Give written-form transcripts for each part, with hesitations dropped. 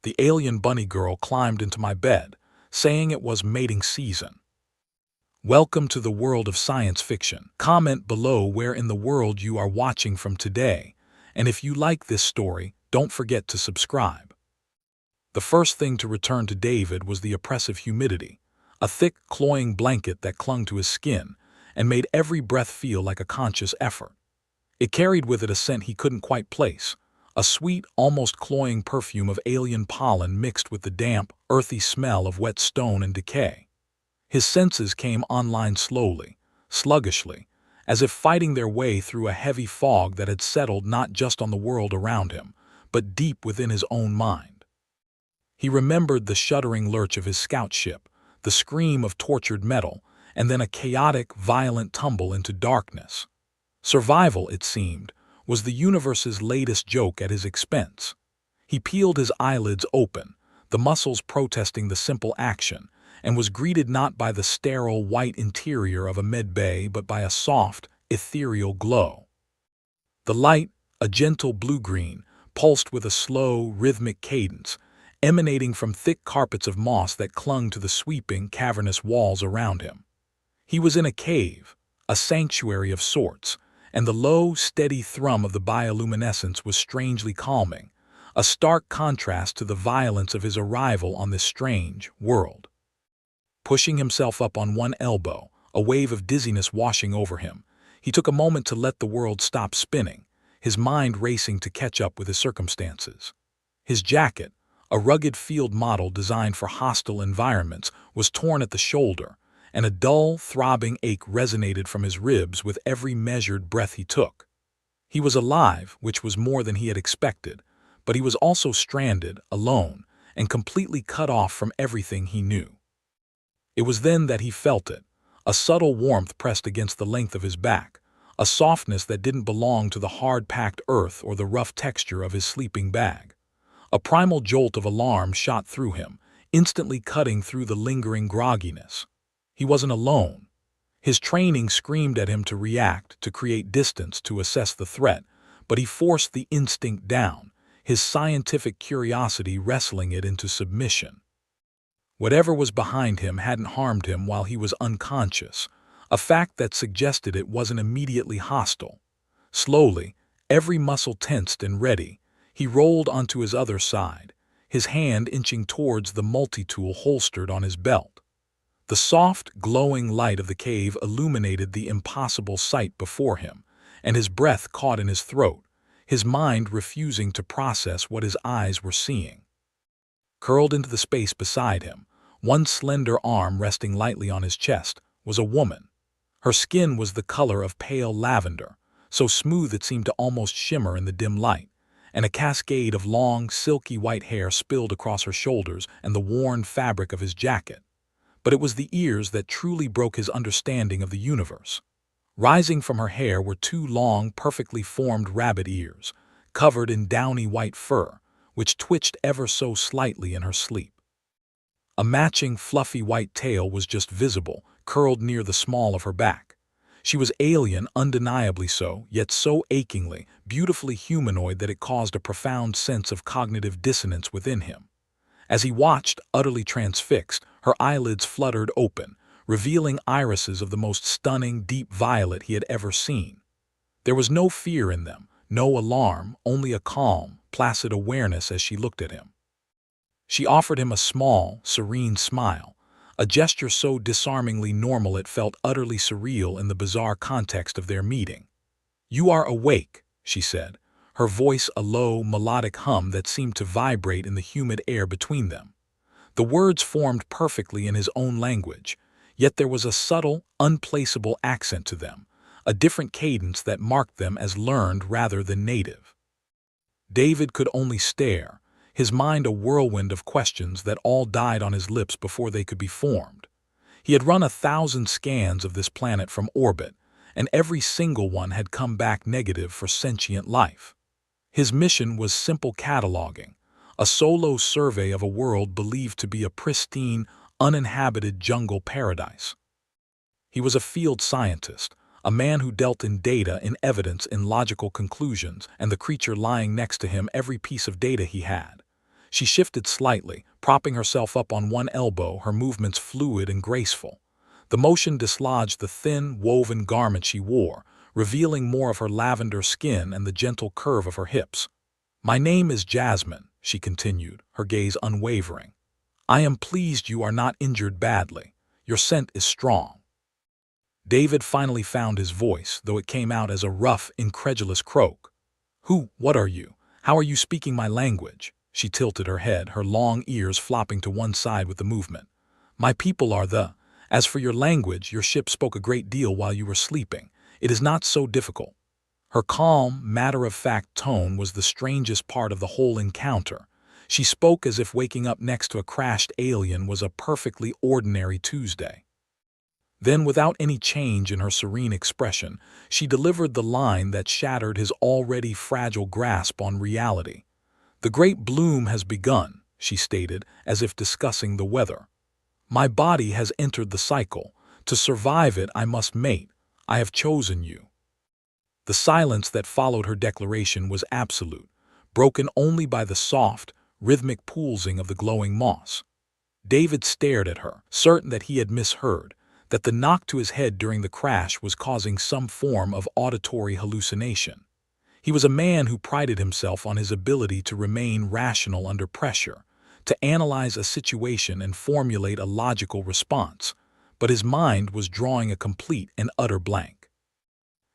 the alien bunny girl climbed into my bed, saying it was mating season. Welcome to the world of science fiction. Comment below where in the world you are watching from today, and if you like this story, don't forget to subscribe. The first thing to return to David was the oppressive humidity, a thick, cloying blanket that clung to his skin and made every breath feel like a conscious effort. It carried with it a scent he couldn't quite place, a sweet, almost cloying perfume of alien pollen mixed with the damp, earthy smell of wet stone and decay. His senses came online slowly, sluggishly, as if fighting their way through a heavy fog that had settled not just on the world around him, but deep within his own mind. He remembered the shuddering lurch of his scout ship, the scream of tortured metal, and then a chaotic, violent tumble into darkness. Survival, it seemed, was the universe's latest joke at his expense. He peeled his eyelids open, the muscles protesting the simple action, and was greeted not by the sterile white interior of a medbay but by a soft, ethereal glow. The light, a gentle blue-green, pulsed with a slow, rhythmic cadence, emanating from thick carpets of moss that clung to the sweeping, cavernous walls around him. He was in a cave, a sanctuary of sorts, and the low, steady thrum of the bioluminescence was strangely calming, a stark contrast to the violence of his arrival on this strange world. Pushing himself up on one elbow, a wave of dizziness washing over him, he took a moment to let the world stop spinning, his mind racing to catch up with his circumstances. His jacket, a rugged field model designed for hostile environments, was torn at the shoulder, and a dull, throbbing ache resonated from his ribs with every measured breath he took. He was alive, which was more than he had expected, but he was also stranded, alone, and completely cut off from everything he knew. It was then that he felt it, a subtle warmth pressed against the length of his back, a softness that didn't belong to the hard-packed earth or the rough texture of his sleeping bag. A primal jolt of alarm shot through him, instantly cutting through the lingering grogginess. He wasn't alone. His training screamed at him to react, to create distance, to assess the threat, but he forced the instinct down, his scientific curiosity wrestling it into submission. Whatever was behind him hadn't harmed him while he was unconscious, a fact that suggested it wasn't immediately hostile. Slowly, every muscle tensed and ready, he rolled onto his other side, his hand inching towards the multi-tool holstered on his belt. The soft, glowing light of the cave illuminated the impossible sight before him, and his breath caught in his throat, his mind refusing to process what his eyes were seeing. Curled into the space beside him, one slender arm resting lightly on his chest, was a woman. Her skin was the color of pale lavender, so smooth it seemed to almost shimmer in the dim light, and a cascade of long, silky white hair spilled across her shoulders and the worn fabric of his jacket. But it was the ears that truly broke his understanding of the universe. Rising from her hair were two long, perfectly formed rabbit ears, covered in downy white fur, which twitched ever so slightly in her sleep. A matching fluffy white tail was just visible, curled near the small of her back. She was alien, undeniably so, yet so achingly, beautifully humanoid that it caused a profound sense of cognitive dissonance within him. As he watched, utterly transfixed, her eyelids fluttered open, revealing irises of the most stunning deep violet he had ever seen. There was no fear in them, no alarm, only a calm, placid awareness as she looked at him. She offered him a small, serene smile, a gesture so disarmingly normal it felt utterly surreal in the bizarre context of their meeting. "You are awake," she said, her voice a low, melodic hum that seemed to vibrate in the humid air between them. The words formed perfectly in his own language, yet there was a subtle, unplaceable accent to them, a different cadence that marked them as learned rather than native. David could only stare, his mind a whirlwind of questions that all died on his lips before they could be formed. He had run 1,000 scans of this planet from orbit, and every single one had come back negative for sentient life. His mission was simple cataloging, a solo survey of a world believed to be a pristine, uninhabited jungle paradise. He was a field scientist, a man who dealt in data, in evidence, in logical conclusions, and the creature lying next to him every piece of data he had. She shifted slightly, propping herself up on one elbow, her movements fluid and graceful. The motion dislodged the thin, woven garment she wore, revealing more of her lavender skin and the gentle curve of her hips. "My name is Jasmine," she continued, her gaze unwavering. "I am pleased you are not injured badly. Your scent is strong." David finally found his voice, though it came out as a rough, incredulous croak. What are you? How are you speaking my language?" She tilted her head, her long ears flopping to one side with the movement. "My people are the... As for your language, your ship spoke a great deal while you were sleeping. It is not so difficult." Her calm, matter-of-fact tone was the strangest part of the whole encounter. She spoke as if waking up next to a crashed alien was a perfectly ordinary Tuesday. Then, without any change in her serene expression, she delivered the line that shattered his already fragile grasp on reality. "The great bloom has begun," she stated, as if discussing the weather. "My body has entered the cycle. To survive it, I must mate. I have chosen you." The silence that followed her declaration was absolute, broken only by the soft, rhythmic pulsing of the glowing moss. David stared at her, certain that he had misheard, that the knock to his head during the crash was causing some form of auditory hallucination. He was a man who prided himself on his ability to remain rational under pressure, to analyze a situation and formulate a logical response, but his mind was drawing a complete and utter blank.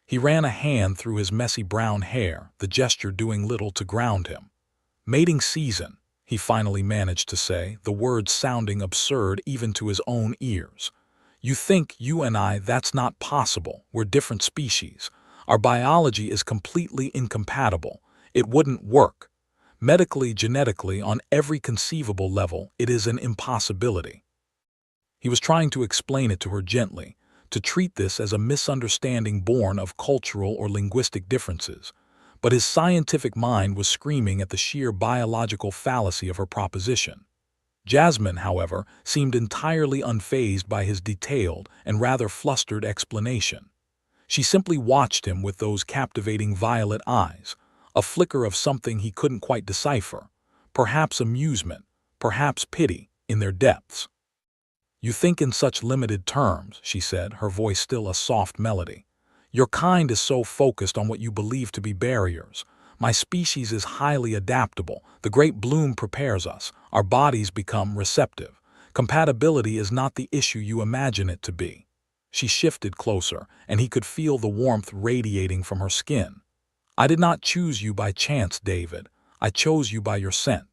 He ran a hand through his messy brown hair, the gesture doing little to ground him. "Mating season," he finally managed to say, the words sounding absurd even to his own ears. "You think, you and I, that's not possible. We're different species. Our biology is completely incompatible. It wouldn't work. Medically, genetically, on every conceivable level, it is an impossibility." He was trying to explain it to her gently, to treat this as a misunderstanding born of cultural or linguistic differences, but his scientific mind was screaming at the sheer biological fallacy of her proposition. Jasmine, however, seemed entirely unfazed by his detailed and rather flustered explanation. She simply watched him with those captivating violet eyes, a flicker of something he couldn't quite decipher, perhaps amusement, perhaps pity, in their depths. "You think in such limited terms," she said, her voice still a soft melody. "Your kind is so focused on what you believe to be barriers. My species is highly adaptable. The great bloom prepares us. Our bodies become receptive. Compatibility is not the issue you imagine it to be." She shifted closer, and he could feel the warmth radiating from her skin. "I did not choose you by chance, David. I chose you by your scent.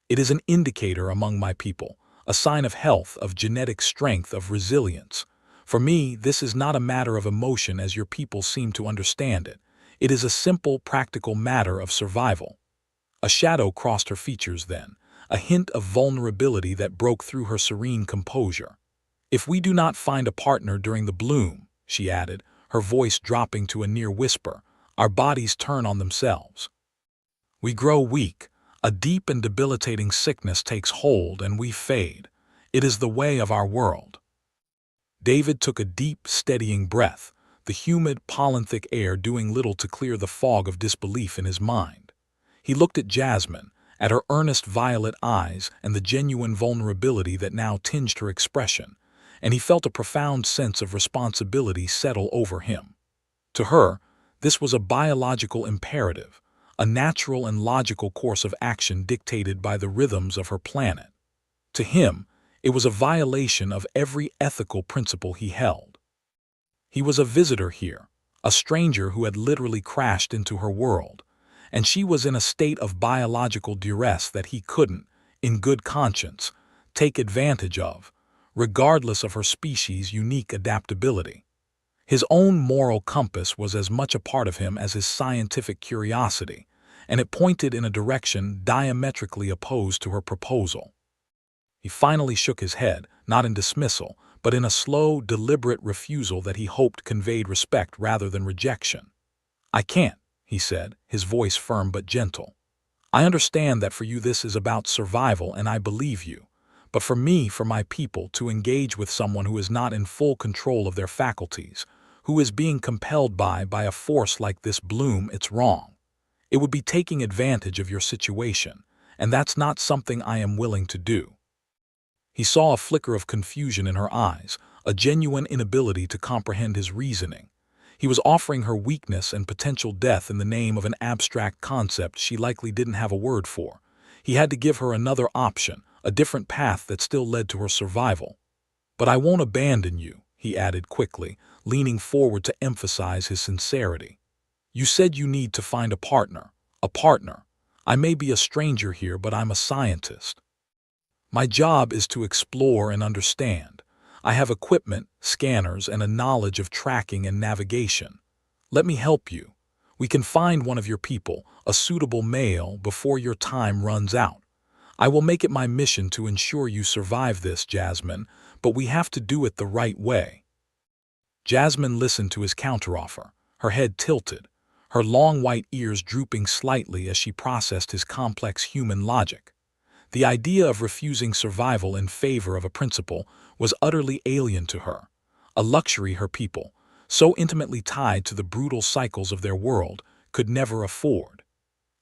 It is an indicator among my people, a sign of health, of genetic strength, of resilience. For me, this is not a matter of emotion as your people seem to understand it. It is a simple, practical matter of survival." A shadow crossed her features then, a hint of vulnerability that broke through her serene composure. "If we do not find a partner during the bloom," she added, her voice dropping to a near whisper, "our bodies turn on themselves. We grow weak, a deep and debilitating sickness takes hold, and we fade. It is the way of our world." David took a deep, steadying breath, the humid, pollen-thick air doing little to clear the fog of disbelief in his mind. He looked at Jasmine, at her earnest violet eyes and the genuine vulnerability that now tinged her expression, and he felt a profound sense of responsibility settle over him. To her, this was a biological imperative, a natural and logical course of action dictated by the rhythms of her planet. To him, it was a violation of every ethical principle he held. He was a visitor here, a stranger who had literally crashed into her world, and she was in a state of biological duress that he couldn't, in good conscience, take advantage of, regardless of her species' unique adaptability. His own moral compass was as much a part of him as his scientific curiosity, and it pointed in a direction diametrically opposed to her proposal. He finally shook his head, not in dismissal, but in a slow, deliberate refusal that he hoped conveyed respect rather than rejection. "I can't," he said, his voice firm but gentle. "I understand that for you this is about survival, and I believe you. But for me, for my people, to engage with someone who is not in full control of their faculties, who is being compelled by a force like this bloom, it's wrong. It would be taking advantage of your situation, and that's not something I am willing to do." He saw a flicker of confusion in her eyes, a genuine inability to comprehend his reasoning. He was offering her weakness and potential death in the name of an abstract concept she likely didn't have a word for. He had to give her another option, a different path that still led to her survival. "But I won't abandon you," he added quickly, leaning forward to emphasize his sincerity. "You said you need to find a partner. A partner. I may be a stranger here, but I'm a scientist. My job is to explore and understand. I have equipment, scanners, and a knowledge of tracking and navigation. Let me help you. We can find one of your people, a suitable male, before your time runs out. I will make it my mission to ensure you survive this, Jasmine, but we have to do it the right way." Jasmine listened to his counteroffer, her head tilted, her long white ears drooping slightly as she processed his complex human logic. The idea of refusing survival in favor of a principle was utterly alien to her, a luxury her people, so intimately tied to the brutal cycles of their world, could never afford.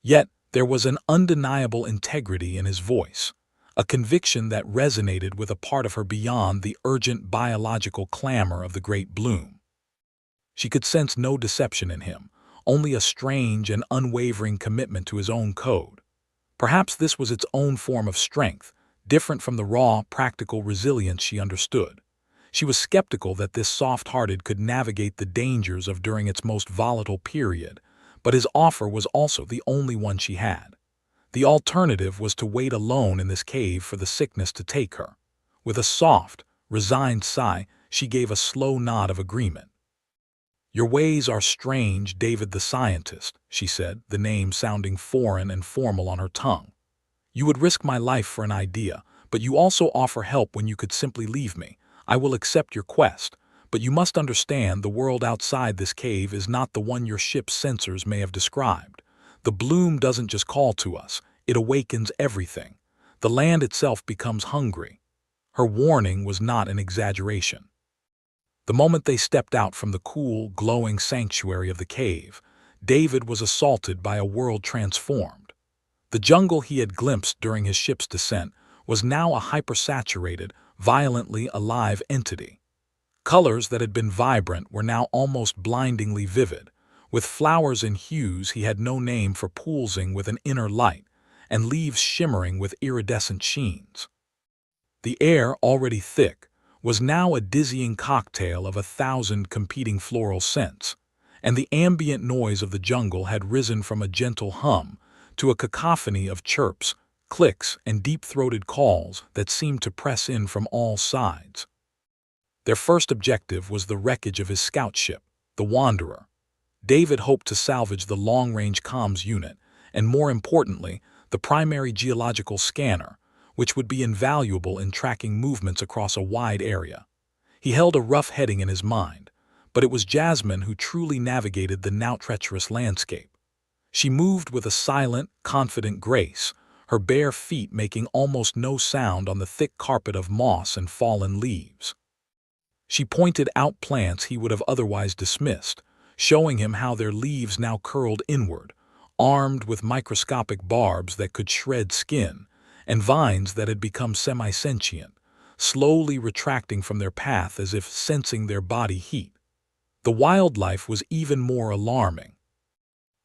Yet, there was an undeniable integrity in his voice, a conviction that resonated with a part of her beyond the urgent biological clamor of the great bloom. She could sense no deception in him, only a strange and unwavering commitment to his own code. Perhaps this was its own form of strength, different from the raw, practical resilience she understood. She was skeptical that this soft-hearted could navigate the dangers of during its most volatile period, but his offer was also the only one she had. The alternative was to wait alone in this cave for the sickness to take her. With a soft, resigned sigh, she gave a slow nod of agreement. "Your ways are strange, David the scientist," she said, the name sounding foreign and formal on her tongue. "You would risk my life for an idea, but you also offer help when you could simply leave me. I will accept your quest, but you must understand the world outside this cave is not the one your ship's sensors may have described. The bloom doesn't just call to us, it awakens everything. The land itself becomes hungry." Her warning was not an exaggeration. The moment they stepped out from the cool, glowing sanctuary of the cave, David was assaulted by a world transformed. The jungle he had glimpsed during his ship's descent was now a hypersaturated, violently alive entity. Colors that had been vibrant were now almost blindingly vivid, with flowers in hues he had no name for pulsing with an inner light, and leaves shimmering with iridescent sheens. The air, already thick, was now a dizzying cocktail of 1,000 competing floral scents, and the ambient noise of the jungle had risen from a gentle hum to a cacophony of chirps, clicks, and deep-throated calls that seemed to press in from all sides. Their first objective was the wreckage of his scout ship, the Wanderer. David hoped to salvage the long-range comms unit, and more importantly, the primary geological scanner, which would be invaluable in tracking movements across a wide area. He held a rough heading in his mind, but it was Jasmine who truly navigated the now treacherous landscape. She moved with a silent, confident grace, her bare feet making almost no sound on the thick carpet of moss and fallen leaves. She pointed out plants he would have otherwise dismissed, showing him how their leaves now curled inward, armed with microscopic barbs that could shred skin, and vines that had become semi-sentient, slowly retracting from their path as if sensing their body heat. The wildlife was even more alarming.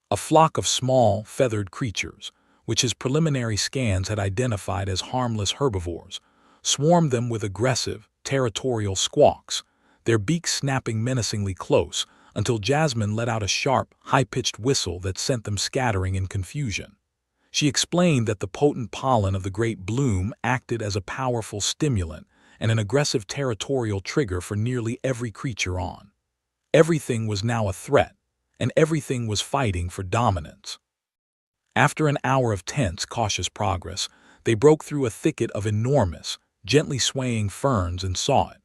A flock of small, feathered creatures, which his preliminary scans had identified as harmless herbivores, swarmed them with aggressive, territorial squawks, their beaks snapping menacingly close until Jasmine let out a sharp, high-pitched whistle that sent them scattering in confusion. She explained that the potent pollen of the great bloom acted as a powerful stimulant and an aggressive territorial trigger for nearly every creature on. Everything was now a threat, and everything was fighting for dominance. After an hour of tense, cautious progress, they broke through a thicket of enormous, gently swaying ferns and saw it.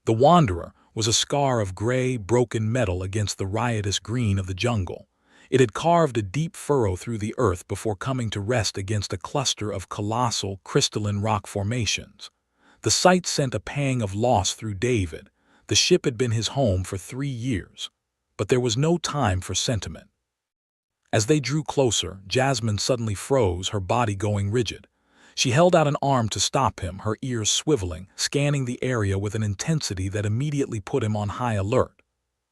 The Wanderer was a scar of gray, broken metal against the riotous green of the jungle. It had carved a deep furrow through the earth before coming to rest against a cluster of colossal, crystalline rock formations. The sight sent a pang of loss through David. The ship had been his home for 3 years. But there was no time for sentiment. As they drew closer, Jasmine suddenly froze, her body going rigid. She held out an arm to stop him, her ears swiveling, scanning the area with an intensity that immediately put him on high alert.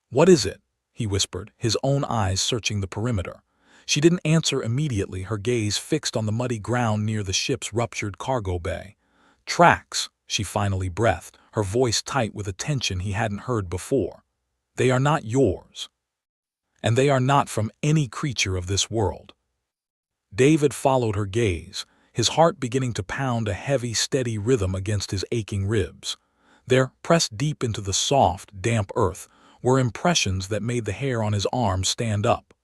"What is it?" he whispered, his own eyes searching the perimeter. She didn't answer immediately, her gaze fixed on the muddy ground near the ship's ruptured cargo bay. "Tracks," she finally breathed, her voice tight with a tension he hadn't heard before. "They are not yours. And they are not from any creature of this world." David followed her gaze, his heart beginning to pound a heavy, steady rhythm against his aching ribs. There, pressed deep into the soft, damp earth, were impressions that made the hair on his arms stand up.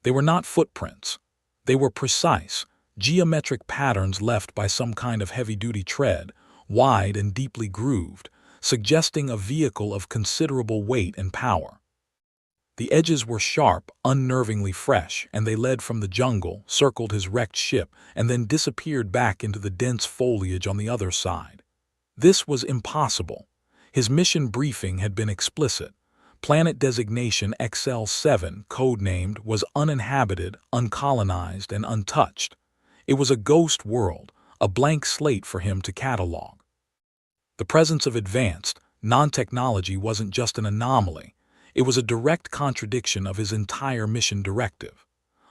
They were not footprints. They were precise, geometric patterns left by some kind of heavy-duty tread, wide and deeply grooved, suggesting a vehicle of considerable weight and power. The edges were sharp, unnervingly fresh, and they led from the jungle, circled his wrecked ship, and then disappeared back into the dense foliage on the other side. This was impossible. His mission briefing had been explicit. Planet designation XL7, codenamed, was uninhabited, uncolonized, and untouched. It was a ghost world, a blank slate for him to catalog. The presence of advanced, non-technology wasn't just an anomaly. It was a direct contradiction of his entire mission directive.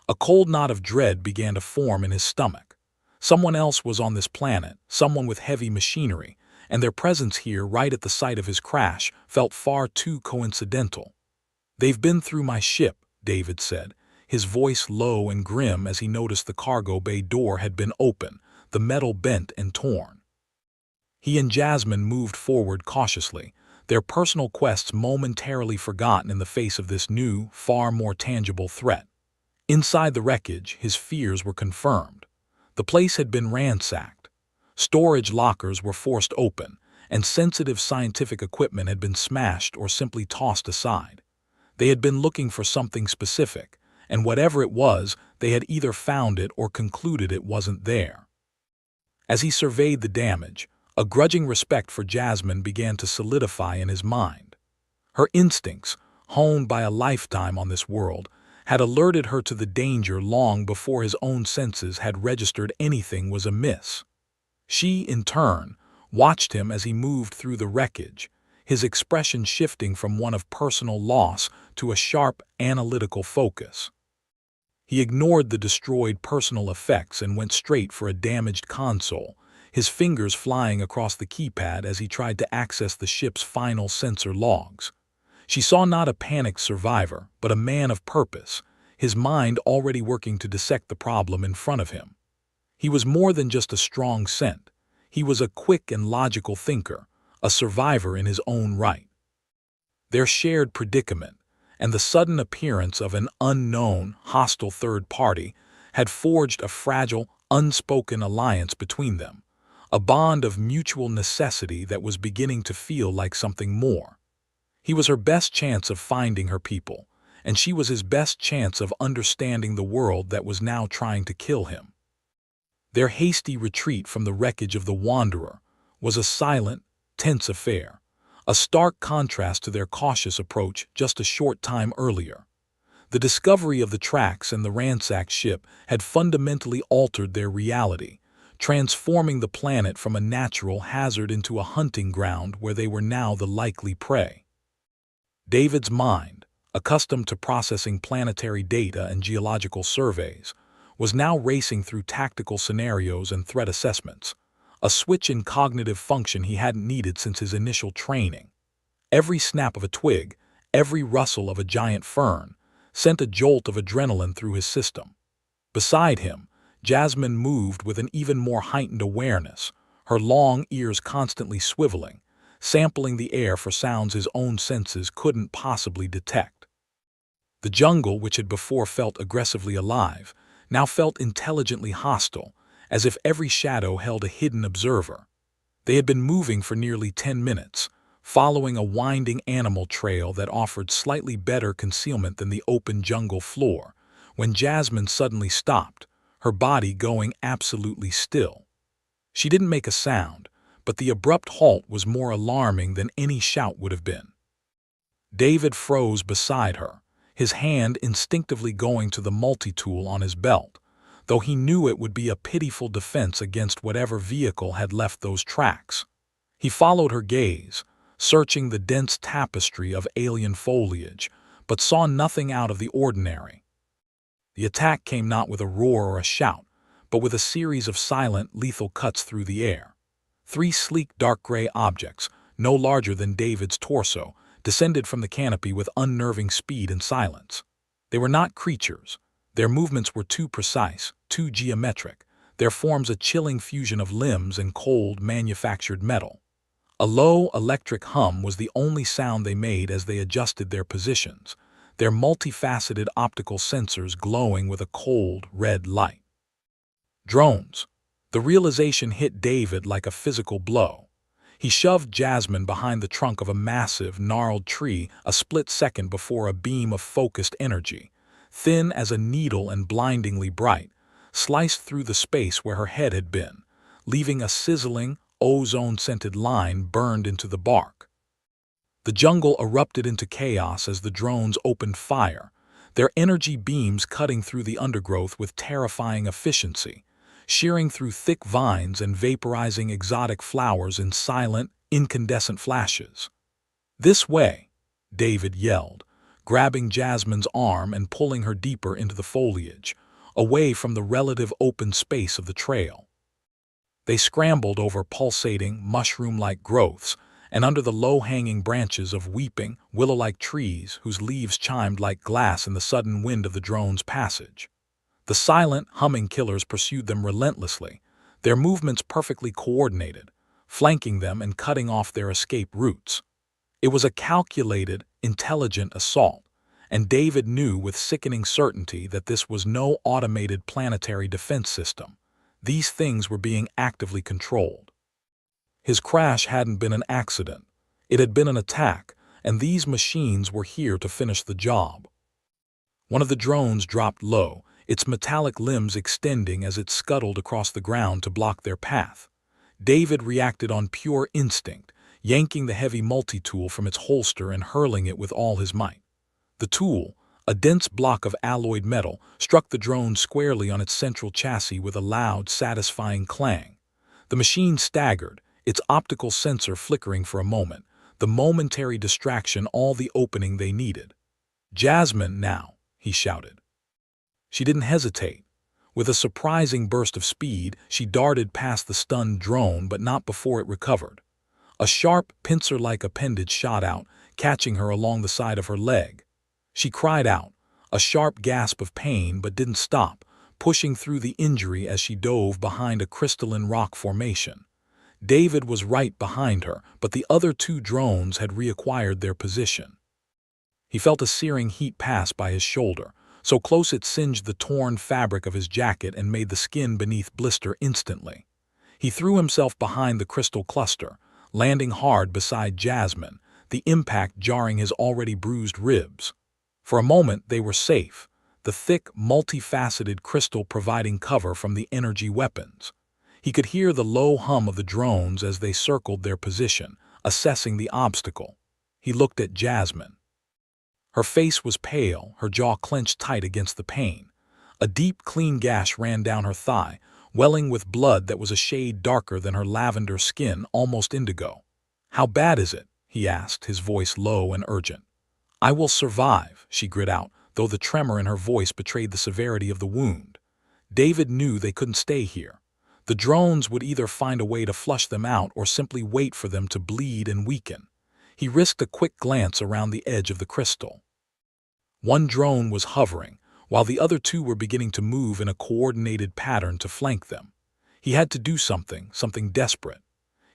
A cold knot of dread began to form in his stomach. Someone else was on this planet, someone with heavy machinery, and their presence here, right at the site of his crash, felt far too coincidental. "They've been through my ship," David said, his voice low and grim as he noticed the cargo bay door had been open, the metal bent and torn. He and Jasmine moved forward cautiously, their personal quests momentarily forgotten in the face of this new, far more tangible threat. Inside the wreckage, his fears were confirmed. The place had been ransacked. Storage lockers were forced open, and sensitive scientific equipment had been smashed or simply tossed aside. They had been looking for something specific, and whatever it was, they had either found it or concluded it wasn't there. As he surveyed the damage, a grudging respect for Jasmine began to solidify in his mind. Her instincts, honed by a lifetime on this world, had alerted her to the danger long before his own senses had registered anything was amiss. She, in turn, watched him as he moved through the wreckage, his expression shifting from one of personal loss to a sharp, analytical focus. He ignored the destroyed personal effects and went straight for a damaged console, his fingers flying across the keypad as he tried to access the ship's final sensor logs. She saw not a panicked survivor, but a man of purpose, his mind already working to dissect the problem in front of him. He was more than just a strong scent. He was a quick and logical thinker, a survivor in his own right. Their shared predicament, and the sudden appearance of an unknown, hostile third party, had forged a fragile, unspoken alliance between them, a bond of mutual necessity that was beginning to feel like something more. He was her best chance of finding her people, and she was his best chance of understanding the world that was now trying to kill him. Their hasty retreat from the wreckage of the Wanderer was a silent, tense affair, a stark contrast to their cautious approach just a short time earlier. The discovery of the tracks and the ransacked ship had fundamentally altered their reality, transforming the planet from a natural hazard into a hunting ground where they were now the likely prey. David's mind, accustomed to processing planetary data and geological surveys, was now racing through tactical scenarios and threat assessments, a switch in cognitive function he hadn't needed since his initial training. Every snap of a twig, every rustle of a giant fern, sent a jolt of adrenaline through his system. Beside him, Jasmine moved with an even more heightened awareness, her long ears constantly swiveling, sampling the air for sounds his own senses couldn't possibly detect. The jungle, which had before felt aggressively alive, now felt intelligently hostile, as if every shadow held a hidden observer. They had been moving for nearly 10 minutes, following a winding animal trail that offered slightly better concealment than the open jungle floor, when Jasmine suddenly stopped, her body going absolutely still. She didn't make a sound, but the abrupt halt was more alarming than any shout would have been. David froze beside her, his hand instinctively going to the multi-tool on his belt, though he knew it would be a pitiful defense against whatever vehicle had left those tracks. He followed her gaze, searching the dense tapestry of alien foliage, but saw nothing out of the ordinary. The attack came not with a roar or a shout, but with a series of silent, lethal cuts through the air. 3 sleek dark gray objects, no larger than David's torso, descended from the canopy with unnerving speed and silence. They were not creatures. Their movements were too precise, too geometric, their forms a chilling fusion of limbs and cold, manufactured metal. A low, electric hum was the only sound they made as they adjusted their positions, their multifaceted optical sensors glowing with a cold, red light. Drones. The realization hit David like a physical blow. He shoved Jasmine behind the trunk of a massive, gnarled tree a split second before a beam of focused energy, thin as a needle and blindingly bright, sliced through the space where her head had been, leaving a sizzling, ozone-scented line burned into the bark. The jungle erupted into chaos as the drones opened fire, their energy beams cutting through the undergrowth with terrifying efficiency, shearing through thick vines and vaporizing exotic flowers in silent, incandescent flashes. "This way," David yelled, grabbing Jasmine's arm and pulling her deeper into the foliage, away from the relative open space of the trail. They scrambled over pulsating, mushroom-like growths and under the low-hanging branches of weeping, willow-like trees whose leaves chimed like glass in the sudden wind of the drone's passage. The silent, humming killers pursued them relentlessly, their movements perfectly coordinated, flanking them and cutting off their escape routes. It was a calculated, intelligent assault, and David knew with sickening certainty that this was no automated planetary defense system. These things were being actively controlled. His crash hadn't been an accident. It had been an attack, and these machines were here to finish the job. One of the drones dropped low, its metallic limbs extending as it scuttled across the ground to block their path. David reacted on pure instinct, yanking the heavy multi-tool from its holster and hurling it with all his might. The tool, a dense block of alloyed metal, struck the drone squarely on its central chassis with a loud, satisfying clang. The machine staggered, its optical sensor flickering for a moment, the momentary distraction all the opening they needed. "Jasmine, now," he shouted. She didn't hesitate. With a surprising burst of speed, she darted past the stunned drone, but not before it recovered. A sharp, pincer-like appendage shot out, catching her along the side of her leg. She cried out, a sharp gasp of pain, but didn't stop, pushing through the injury as she dove behind a crystalline rock formation. David was right behind her, but the other 2 drones had reacquired their position. He felt a searing heat pass by his shoulder, so close it singed the torn fabric of his jacket and made the skin beneath blister instantly. He threw himself behind the crystal cluster, landing hard beside Jasmine, the impact jarring his already bruised ribs. For a moment they were safe, the thick, multifaceted crystal providing cover from the energy weapons. He could hear the low hum of the drones as they circled their position, assessing the obstacle. He looked at Jasmine. Her face was pale, her jaw clenched tight against the pain. A deep, clean gash ran down her thigh, welling with blood that was a shade darker than her lavender skin, almost indigo. "How bad is it?" he asked, his voice low and urgent. "I will survive," she grit out, though the tremor in her voice betrayed the severity of the wound. David knew they couldn't stay here. The drones would either find a way to flush them out or simply wait for them to bleed and weaken. He risked a quick glance around the edge of the crystal. One drone was hovering, while the other 2 were beginning to move in a coordinated pattern to flank them. He had to do something desperate.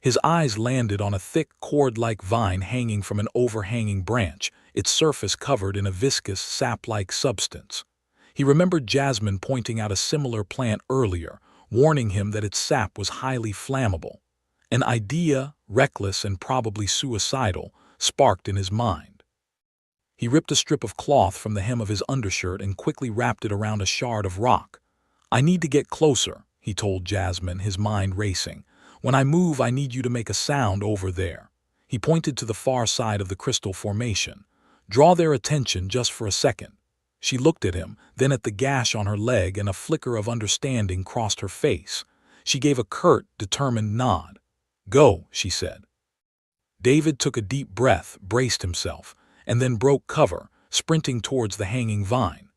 His eyes landed on a thick, cord-like vine hanging from an overhanging branch, its surface covered in a viscous, sap-like substance. He remembered Jasmine pointing out a similar plant earlier, warning him that its sap was highly flammable. An idea, reckless and probably suicidal, sparked in his mind. He ripped a strip of cloth from the hem of his undershirt and quickly wrapped it around a shard of rock. "I need to get closer," he told Jasmine, his mind racing. "When I move, I need you to make a sound over there." He pointed to the far side of the crystal formation. Draw their attention just for a second. She looked at him, then at the gash on her leg, and a flicker of understanding crossed her face. She gave a curt, determined nod. "Go," she said. David took a deep breath, braced himself, and then broke cover, sprinting towards the hanging vine.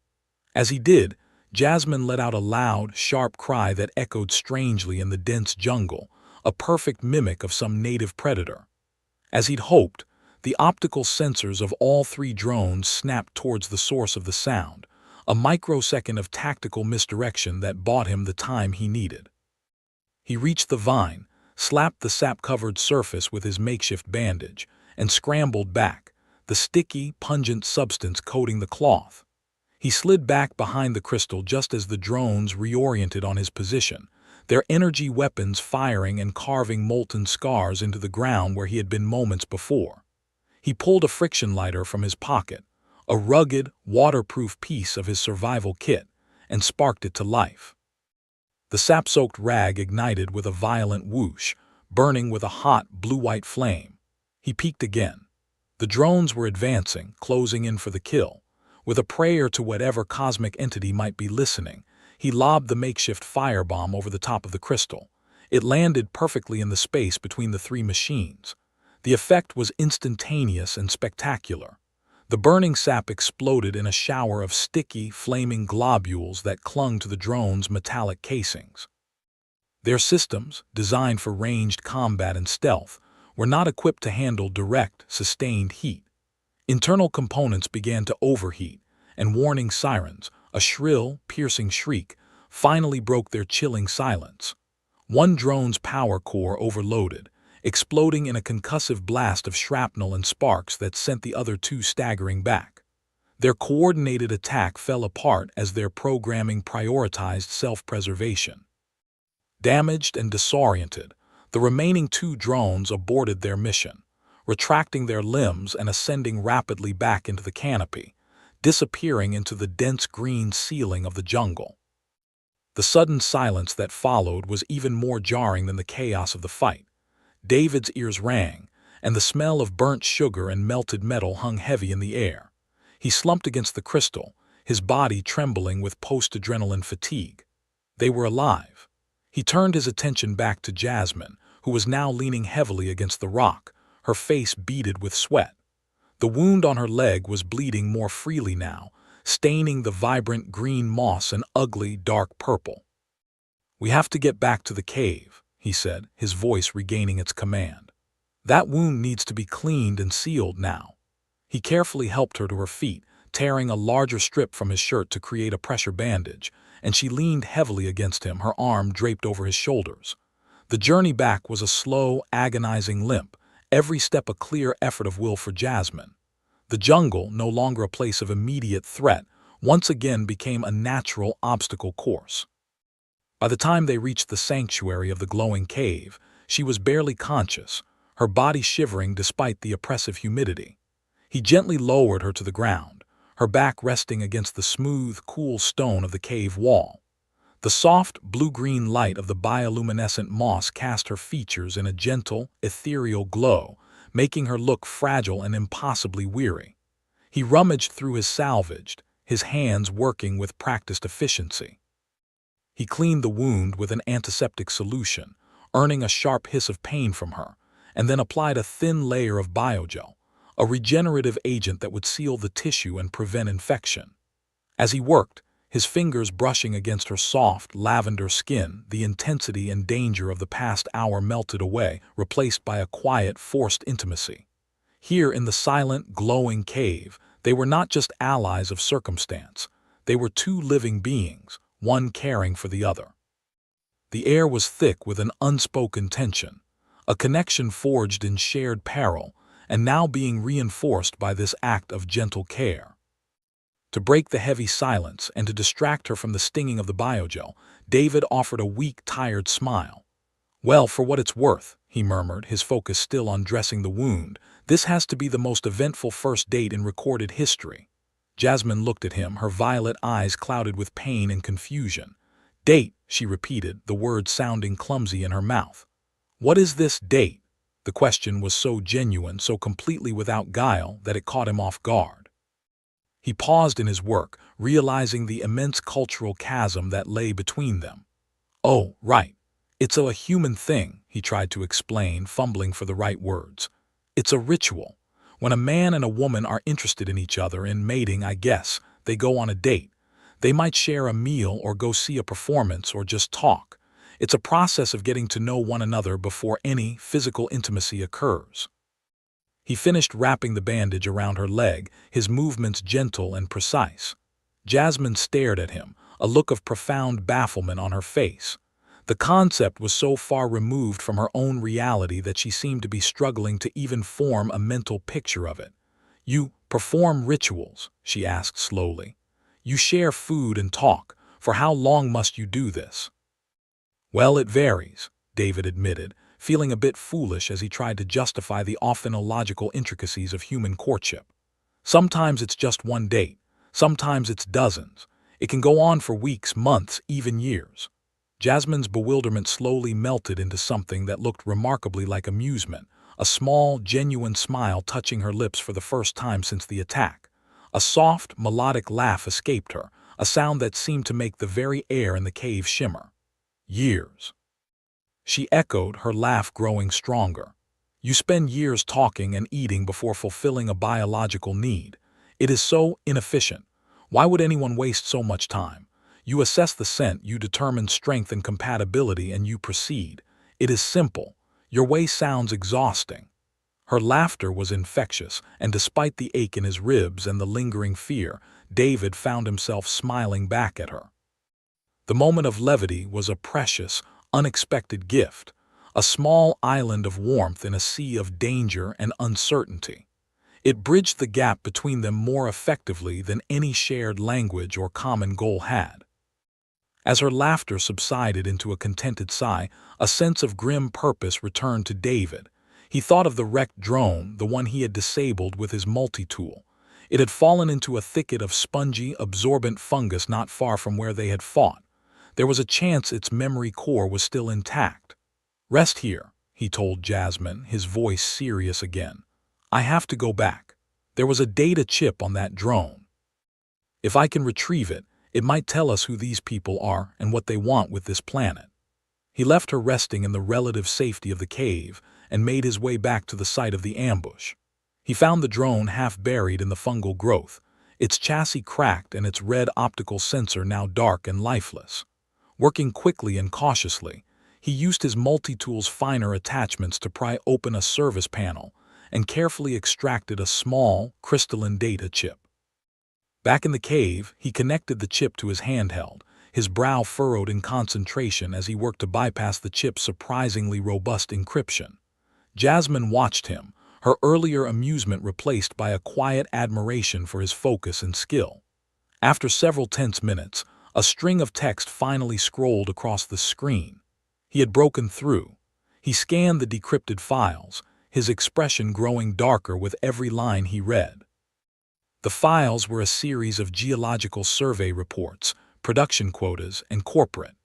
As he did, Jasmine let out a loud, sharp cry that echoed strangely in the dense jungle, a perfect mimic of some native predator. As he'd hoped, the optical sensors of all three drones snapped towards the source of the sound, a microsecond of tactical misdirection that bought him the time he needed. He reached the vine, slapped the sap-covered surface with his makeshift bandage, and scrambled back, the sticky, pungent substance coating the cloth. He slid back behind the crystal just as the drones reoriented on his position, their energy weapons firing and carving molten scars into the ground where he had been moments before. He pulled a friction lighter from his pocket, a rugged, waterproof piece of his survival kit, and sparked it to life. The sap-soaked rag ignited with a violent whoosh, burning with a hot, blue-white flame. He peeked again. The drones were advancing, closing in for the kill. With a prayer to whatever cosmic entity might be listening, he lobbed the makeshift firebomb over the top of the crystal. It landed perfectly in the space between the three machines. The effect was instantaneous and spectacular. The burning sap exploded in a shower of sticky, flaming globules that clung to the drone's metallic casings. Their systems, designed for ranged combat and stealth, were not equipped to handle direct, sustained heat. Internal components began to overheat, and warning sirens, a shrill, piercing shriek, finally broke their chilling silence. One drone's power core overloaded, exploding in a concussive blast of shrapnel and sparks that sent the other two staggering back. Their coordinated attack fell apart as their programming prioritized self-preservation. Damaged and disoriented, the remaining two drones aborted their mission, retracting their limbs and ascending rapidly back into the canopy, disappearing into the dense green ceiling of the jungle. The sudden silence that followed was even more jarring than the chaos of the fight. David's ears rang, and the smell of burnt sugar and melted metal hung heavy in the air. He slumped against the crystal, his body trembling with post-adrenaline fatigue. They were alive. He turned his attention back to Jasmine, who was now leaning heavily against the rock, her face beaded with sweat. The wound on her leg was bleeding more freely now, staining the vibrant green moss an ugly, dark purple. "We have to get back to the cave," he said, his voice regaining its command. "That wound needs to be cleaned and sealed now." He carefully helped her to her feet, tearing a larger strip from his shirt to create a pressure bandage, and she leaned heavily against him, her arm draped over his shoulders. The journey back was a slow, agonizing limp, every step a clear effort of will for Jasmine. The jungle, no longer a place of immediate threat, once again became a natural obstacle course. By the time they reached the sanctuary of the glowing cave, she was barely conscious, her body shivering despite the oppressive humidity. He gently lowered her to the ground, her back resting against the smooth, cool stone of the cave wall. The soft, blue-green light of the bioluminescent moss cast her features in a gentle, ethereal glow, making her look fragile and impossibly weary. He rummaged through his salvage, his hands working with practiced efficiency. He cleaned the wound with an antiseptic solution, earning a sharp hiss of pain from her, and then applied a thin layer of biogel, a regenerative agent that would seal the tissue and prevent infection. As he worked, his fingers brushing against her soft, lavender skin, the intensity and danger of the past hour melted away, replaced by a quiet, forced intimacy. Here in the silent, glowing cave, they were not just allies of circumstance. They were two living beings, one caring for the other. The air was thick with an unspoken tension, a connection forged in shared peril, and now being reinforced by this act of gentle care. To break the heavy silence and to distract her from the stinging of the biogel, David offered a weak, tired smile. "Well, for what it's worth," he murmured, his focus still on dressing the wound, "this has to be the most eventful first date in recorded history." Jasmine looked at him, her violet eyes clouded with pain and confusion. "Date," she repeated, the word sounding clumsy in her mouth. "What is this date?" The question was so genuine, so completely without guile, that it caught him off guard. He paused in his work, realizing the immense cultural chasm that lay between them. "Oh, right. It's a human thing," he tried to explain, fumbling for the right words. "It's a ritual. When a man and a woman are interested in each other in mating, I guess, they go on a date. They might share a meal or go see a performance or just talk. It's a process of getting to know one another before any physical intimacy occurs." He finished wrapping the bandage around her leg, his movements gentle and precise. Jasmine stared at him, a look of profound bafflement on her face. The concept was so far removed from her own reality that she seemed to be struggling to even form a mental picture of it. "You perform rituals?" she asked slowly. "You share food and talk. For how long must you do this?" "Well, it varies," David admitted, feeling a bit foolish as he tried to justify the often illogical intricacies of human courtship. "Sometimes it's just one date. Sometimes it's dozens. It can go on for weeks, months, even years." Jasmine's bewilderment slowly melted into something that looked remarkably like amusement, a small, genuine smile touching her lips for the first time since the attack. A soft, melodic laugh escaped her, a sound that seemed to make the very air in the cave shimmer. "Years," she echoed, her laugh growing stronger. "You spend years talking and eating before fulfilling a biological need. It is so inefficient. Why would anyone waste so much time? You assess the scent, you determine strength and compatibility, and you proceed. It is simple. Your way sounds exhausting." Her laughter was infectious, and despite the ache in his ribs and the lingering fear, David found himself smiling back at her. The moment of levity was a precious, unexpected gift, a small island of warmth in a sea of danger and uncertainty. It bridged the gap between them more effectively than any shared language or common goal had. As her laughter subsided into a contented sigh, a sense of grim purpose returned to David. He thought of the wrecked drone, the one he had disabled with his multi-tool. It had fallen into a thicket of spongy, absorbent fungus not far from where they had fought. There was a chance its memory core was still intact. "Rest here," he told Jasmine, his voice serious again. "I have to go back. There was a data chip on that drone. If I can retrieve it, it might tell us who these people are and what they want with this planet." He left her resting in the relative safety of the cave and made his way back to the site of the ambush. He found the drone half buried in the fungal growth, its chassis cracked and its red optical sensor now dark and lifeless. Working quickly and cautiously, he used his multi-tool's finer attachments to pry open a service panel and carefully extracted a small, crystalline data chip. Back in the cave, he connected the chip to his handheld, his brow furrowed in concentration as he worked to bypass the chip's surprisingly robust encryption. Jasmine watched him, her earlier amusement replaced by a quiet admiration for his focus and skill. After several tense minutes, a string of text finally scrolled across the screen. He had broken through. He scanned the decrypted files, his expression growing darker with every line he read. The files were a series of geological survey reports, production quotas, and corporate.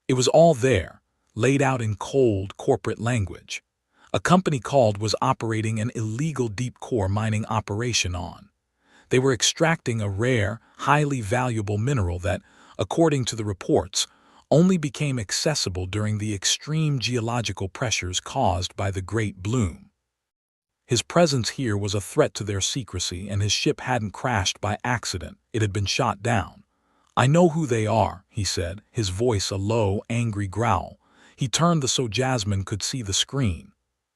It was all there, laid out in cold corporate language. A company called was operating an illegal deep-core mining operation on. They were extracting a rare, highly valuable mineral that, according to the reports, only became accessible during the extreme geological pressures caused by the Great Bloom. His presence here was a threat to their secrecy, and his ship hadn't crashed by accident, it had been shot down. "I know who they are," he said, his voice a low, angry growl. He turned so Jasmine could see the screen.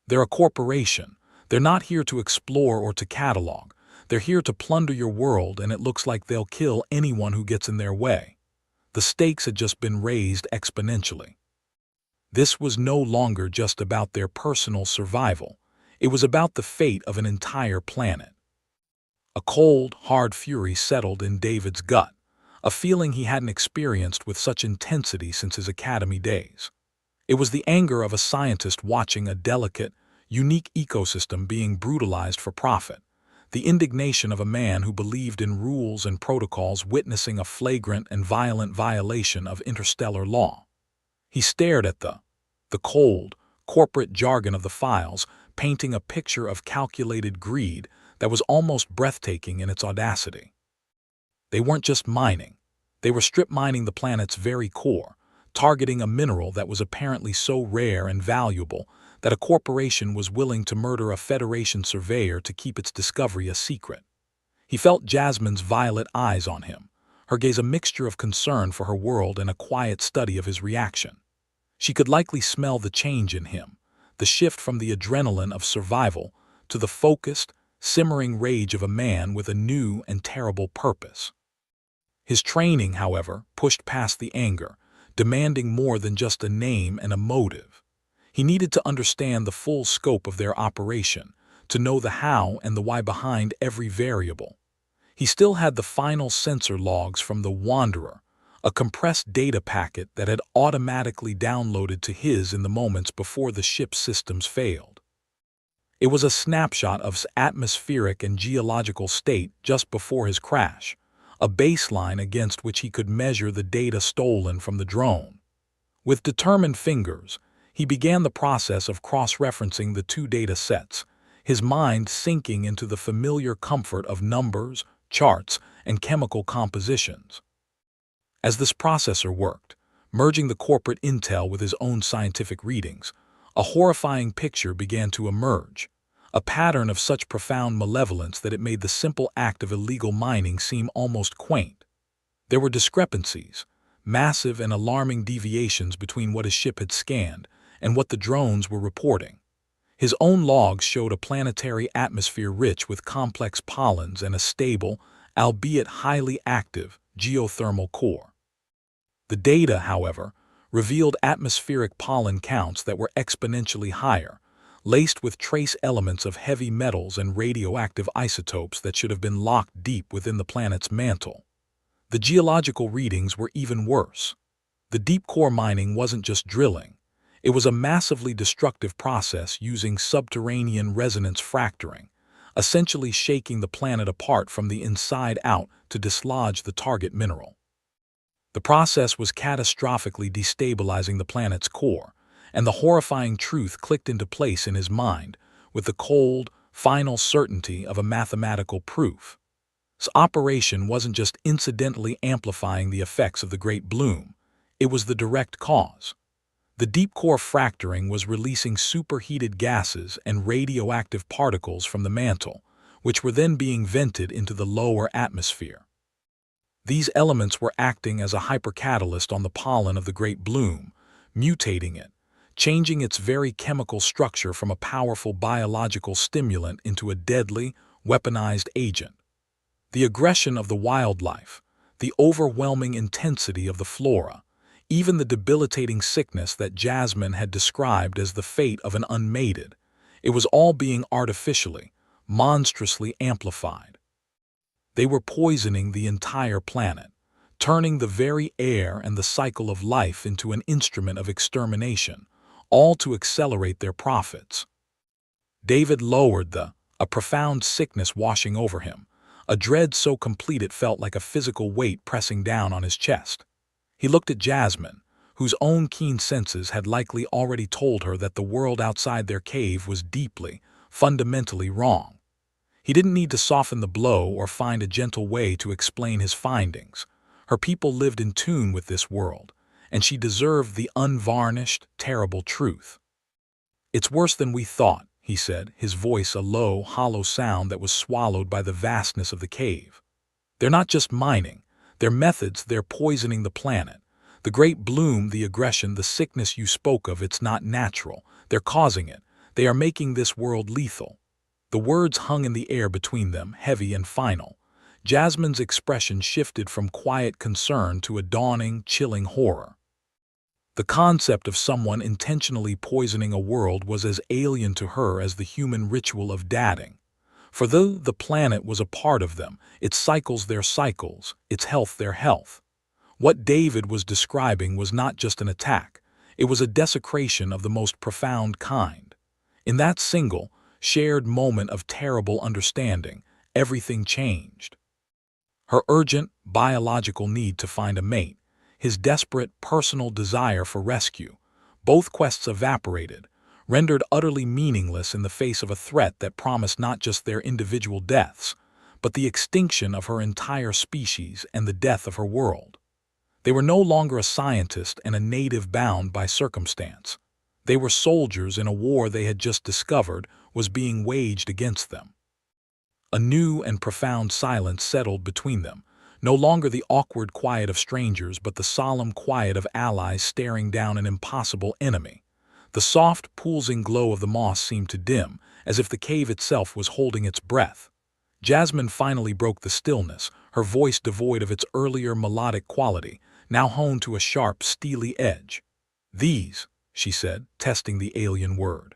"They're a corporation. They're not here to explore or to catalog. They're here to plunder your world, and it looks like they'll kill anyone who gets in their way." The stakes had just been raised exponentially. This was no longer just about their personal survival. It was about the fate of an entire planet. A cold, hard fury settled in David's gut, a feeling he hadn't experienced with such intensity since his academy days. It was the anger of a scientist watching a delicate, unique ecosystem being brutalized for profit, the indignation of a man who believed in rules and protocols witnessing a flagrant and violent violation of interstellar law. He stared at the cold, corporate jargon of the files, painting a picture of calculated greed that was almost breathtaking in its audacity. They weren't just mining. They were strip mining the planet's very core, targeting a mineral that was apparently so rare and valuable that a corporation was willing to murder a Federation surveyor to keep its discovery a secret. He felt Jasmine's violet eyes on him, her gaze a mixture of concern for her world and a quiet study of his reaction. She could likely smell the change in him, the shift from the adrenaline of survival to the focused, simmering rage of a man with a new and terrible purpose. His training, however, pushed past the anger, demanding more than just a name and a motive. He needed to understand the full scope of their operation, to know the how and the why behind every variable. He still had the final sensor logs from the Wanderer, a compressed data packet that had automatically downloaded to his in the moments before the ship's systems failed. It was a snapshot of atmospheric and geological state just before his crash, a baseline against which he could measure the data stolen from the drone. With determined fingers, he began the process of cross-referencing the two data sets, his mind sinking into the familiar comfort of numbers, charts, and chemical compositions. As this processor worked, merging the corporate intel with his own scientific readings, a horrifying picture began to emerge, a pattern of such profound malevolence that it made the simple act of illegal mining seem almost quaint. There were discrepancies, massive and alarming deviations between what his ship had scanned and what the drones were reporting. His own logs showed a planetary atmosphere rich with complex pollens and a stable, albeit highly active, geothermal core. The data, however, revealed atmospheric pollen counts that were exponentially higher, laced with trace elements of heavy metals and radioactive isotopes that should have been locked deep within the planet's mantle. The geological readings were even worse. The deep core mining wasn't just drilling. It was a massively destructive process using subterranean resonance fracturing, essentially shaking the planet apart from the inside out to dislodge the target mineral. The process was catastrophically destabilizing the planet's core, and the horrifying truth clicked into place in his mind with the cold, final certainty of a mathematical proof. This operation wasn't just incidentally amplifying the effects of the Great Bloom, it was the direct cause. The deep core fracturing was releasing superheated gases and radioactive particles from the mantle, which were then being vented into the lower atmosphere. These elements were acting as a hypercatalyst on the pollen of the Great Bloom, mutating it, changing its very chemical structure from a powerful biological stimulant into a deadly, weaponized agent. The aggression of the wildlife, the overwhelming intensity of the flora, even the debilitating sickness that Jasmine had described as the fate of an unmated, it was all being artificially, monstrously amplified. They were poisoning the entire planet, turning the very air and the cycle of life into an instrument of extermination, all to accelerate their profits. David lowered a profound sickness washing over him, a dread so complete it felt like a physical weight pressing down on his chest. He looked at Jasmine, whose own keen senses had likely already told her that the world outside their cave was deeply, fundamentally wrong. He didn't need to soften the blow or find a gentle way to explain his findings. Her people lived in tune with this world, and she deserved the unvarnished, terrible truth. "It's worse than we thought," he said, his voice a low, hollow sound that was swallowed by the vastness of the cave. "They're not just mining. Their methods, they're poisoning the planet. The Great Bloom, the aggression, the sickness you spoke of, it's not natural. They're causing it. They are making this world lethal." The words hung in the air between them, heavy and final. Jasmine's expression shifted from quiet concern to a dawning, chilling horror. The concept of someone intentionally poisoning a world was as alien to her as the human ritual of dating. For though the planet was a part of them, its cycles their cycles, its health their health. What David was describing was not just an attack, it was a desecration of the most profound kind. In that single, shared moment of terrible understanding, everything changed. Her urgent, biological need to find a mate, his desperate, personal desire for rescue, both quests evaporated, rendered utterly meaningless in the face of a threat that promised not just their individual deaths, but the extinction of her entire species and the death of her world. They were no longer a scientist and a native bound by circumstance. They were soldiers in a war they had just discovered was being waged against them. A new and profound silence settled between them, no longer the awkward quiet of strangers but the solemn quiet of allies staring down an impossible enemy. The soft, pulsing glow of the moss seemed to dim, as if the cave itself was holding its breath. Jasmine finally broke the stillness, her voice devoid of its earlier melodic quality, now honed to a sharp, steely edge. "These," she said, testing the alien word.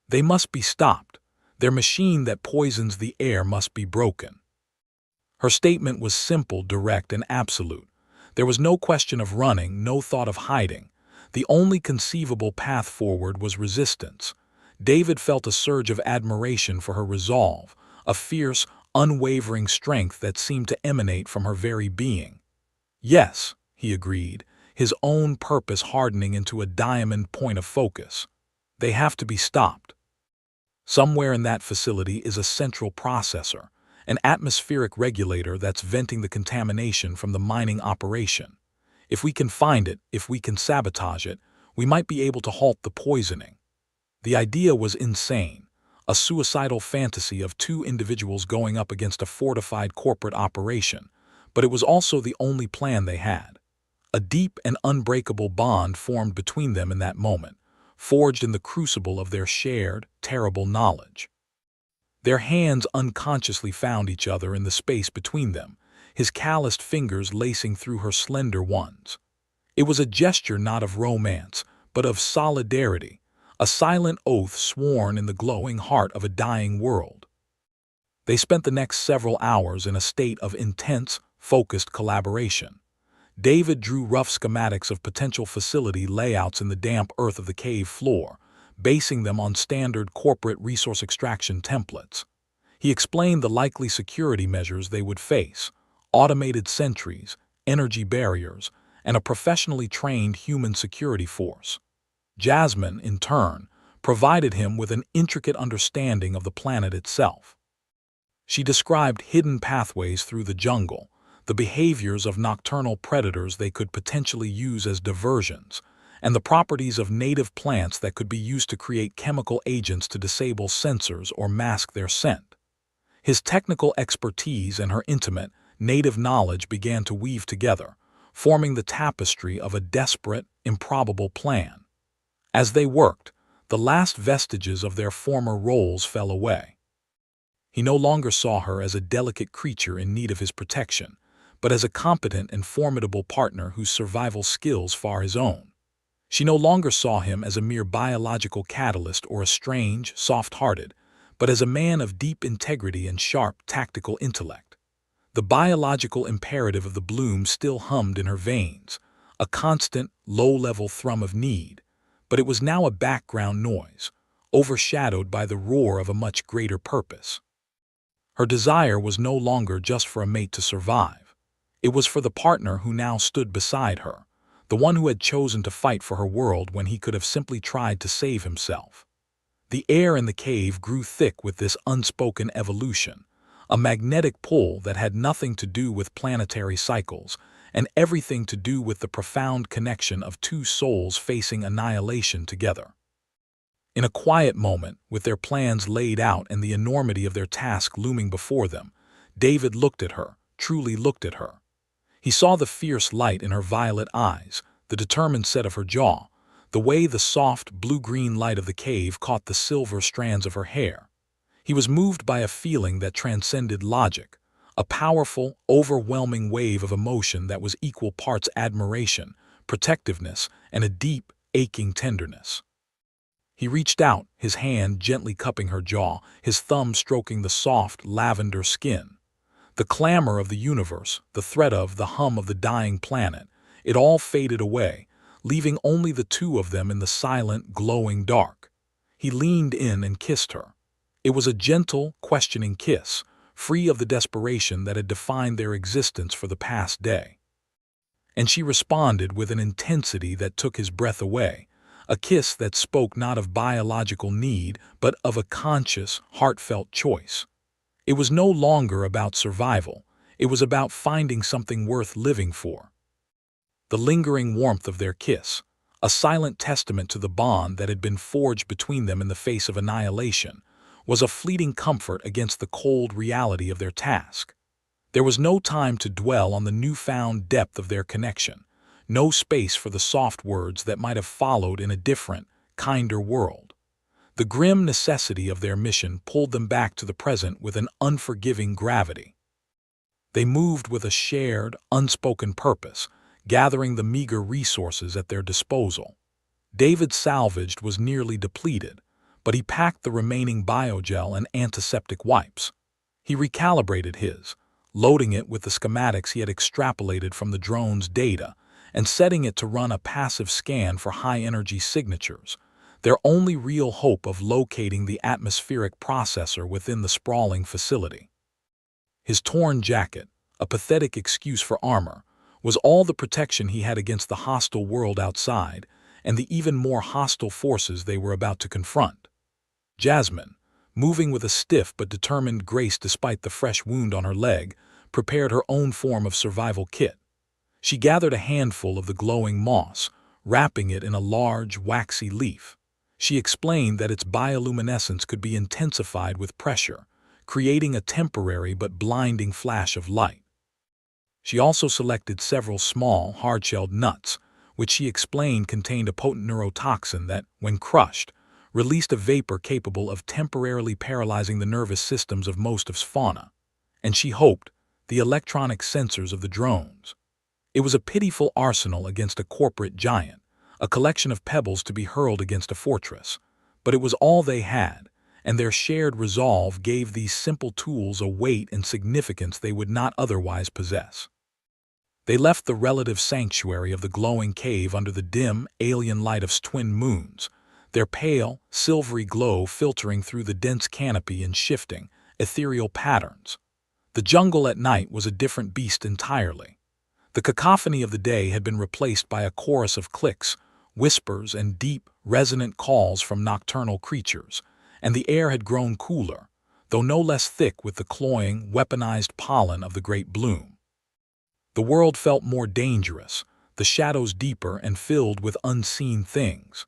"They must be stopped. Their machine that poisons the air must be broken." Her statement was simple, direct, and absolute. There was no question of running, no thought of hiding. The only conceivable path forward was resistance. David felt a surge of admiration for her resolve, a fierce, unwavering strength that seemed to emanate from her very being. "Yes," he agreed, his own purpose hardening into a diamond point of focus. "They have to be stopped. Somewhere in that facility is a central processor, an atmospheric regulator that's venting the contamination from the mining operation. If we can find it, if we can sabotage it, we might be able to halt the poisoning." The idea was insane, a suicidal fantasy of two individuals going up against a fortified corporate operation, but it was also the only plan they had. A deep and unbreakable bond formed between them in that moment, forged in the crucible of their shared, terrible knowledge. Their hands unconsciously found each other in the space between them, his calloused fingers lacing through her slender ones. It was a gesture not of romance, but of solidarity, a silent oath sworn in the glowing heart of a dying world. They spent the next several hours in a state of intense, focused collaboration. David drew rough schematics of potential facility layouts in the damp earth of the cave floor, basing them on standard corporate resource extraction templates. He explained the likely security measures they would face: automated sentries, energy barriers, and a professionally trained human security force. Jasmine, in turn, provided him with an intricate understanding of the planet itself. She described hidden pathways through the jungle, the behaviors of nocturnal predators they could potentially use as diversions, and the properties of native plants that could be used to create chemical agents to disable sensors or mask their scent. His technical expertise and her intimate, native knowledge began to weave together, forming the tapestry of a desperate, improbable plan. As they worked, the last vestiges of their former roles fell away. He no longer saw her as a delicate creature in need of his protection, but as a competent and formidable partner whose survival skills far his own. She no longer saw him as a mere biological catalyst or a strange, soft-hearted, but as a man of deep integrity and sharp, tactical intellect. The biological imperative of the bloom still hummed in her veins, a constant, low-level thrum of need, but it was now a background noise, overshadowed by the roar of a much greater purpose. Her desire was no longer just for a mate to survive. It was for the partner who now stood beside her, the one who had chosen to fight for her world when he could have simply tried to save himself. The air in the cave grew thick with this unspoken evolution, a magnetic pull that had nothing to do with planetary cycles and everything to do with the profound connection of two souls facing annihilation together. In a quiet moment, with their plans laid out and the enormity of their task looming before them, David looked at her, truly looked at her. He saw the fierce light in her violet eyes, the determined set of her jaw, the way the soft, blue-green light of the cave caught the silver strands of her hair. He was moved by a feeling that transcended logic, a powerful, overwhelming wave of emotion that was equal parts admiration, protectiveness, and a deep, aching tenderness. He reached out, his hand gently cupping her jaw, his thumb stroking the soft, lavender skin. The clamor of the universe, the threat of, the hum of the dying planet, it all faded away, leaving only the two of them in the silent, glowing dark. He leaned in and kissed her. It was a gentle, questioning kiss, free of the desperation that had defined their existence for the past day. And she responded with an intensity that took his breath away, a kiss that spoke not of biological need, but of a conscious, heartfelt choice. It was no longer about survival. It was about finding something worth living for. The lingering warmth of their kiss, a silent testament to the bond that had been forged between them in the face of annihilation, was a fleeting comfort against the cold reality of their task. There was no time to dwell on the newfound depth of their connection, no space for the soft words that might have followed in a different, kinder world. The grim necessity of their mission pulled them back to the present with an unforgiving gravity. They moved with a shared, unspoken purpose, gathering the meager resources at their disposal. David's salvaged was nearly depleted, but he packed the remaining biogel and antiseptic wipes. He recalibrated his, loading it with the schematics he had extrapolated from the drone's data and setting it to run a passive scan for high-energy signatures, their only real hope of locating the atmospheric processor within the sprawling facility. His torn jacket, a pathetic excuse for armor, was all the protection he had against the hostile world outside and the even more hostile forces they were about to confront. Jasmine, moving with a stiff but determined grace despite the fresh wound on her leg, prepared her own form of survival kit. She gathered a handful of the glowing moss, wrapping it in a large, waxy leaf. She explained that its bioluminescence could be intensified with pressure, creating a temporary but blinding flash of light. She also selected several small, hard-shelled nuts, which she explained contained a potent neurotoxin that, when crushed, released a vapor capable of temporarily paralyzing the nervous systems of most of fauna, and she hoped, the electronic sensors of the drones. It was a pitiful arsenal against a corporate giant, a collection of pebbles to be hurled against a fortress, but it was all they had, and their shared resolve gave these simple tools a weight and significance they would not otherwise possess. They left the relative sanctuary of the glowing cave under the dim, alien light of twin moons, their pale, silvery glow filtering through the dense canopy in shifting, ethereal patterns. The jungle at night was a different beast entirely. The cacophony of the day had been replaced by a chorus of clicks, whispers, and deep, resonant calls from nocturnal creatures, and the air had grown cooler, though no less thick with the cloying, weaponized pollen of the great bloom. The world felt more dangerous, the shadows deeper and filled with unseen things.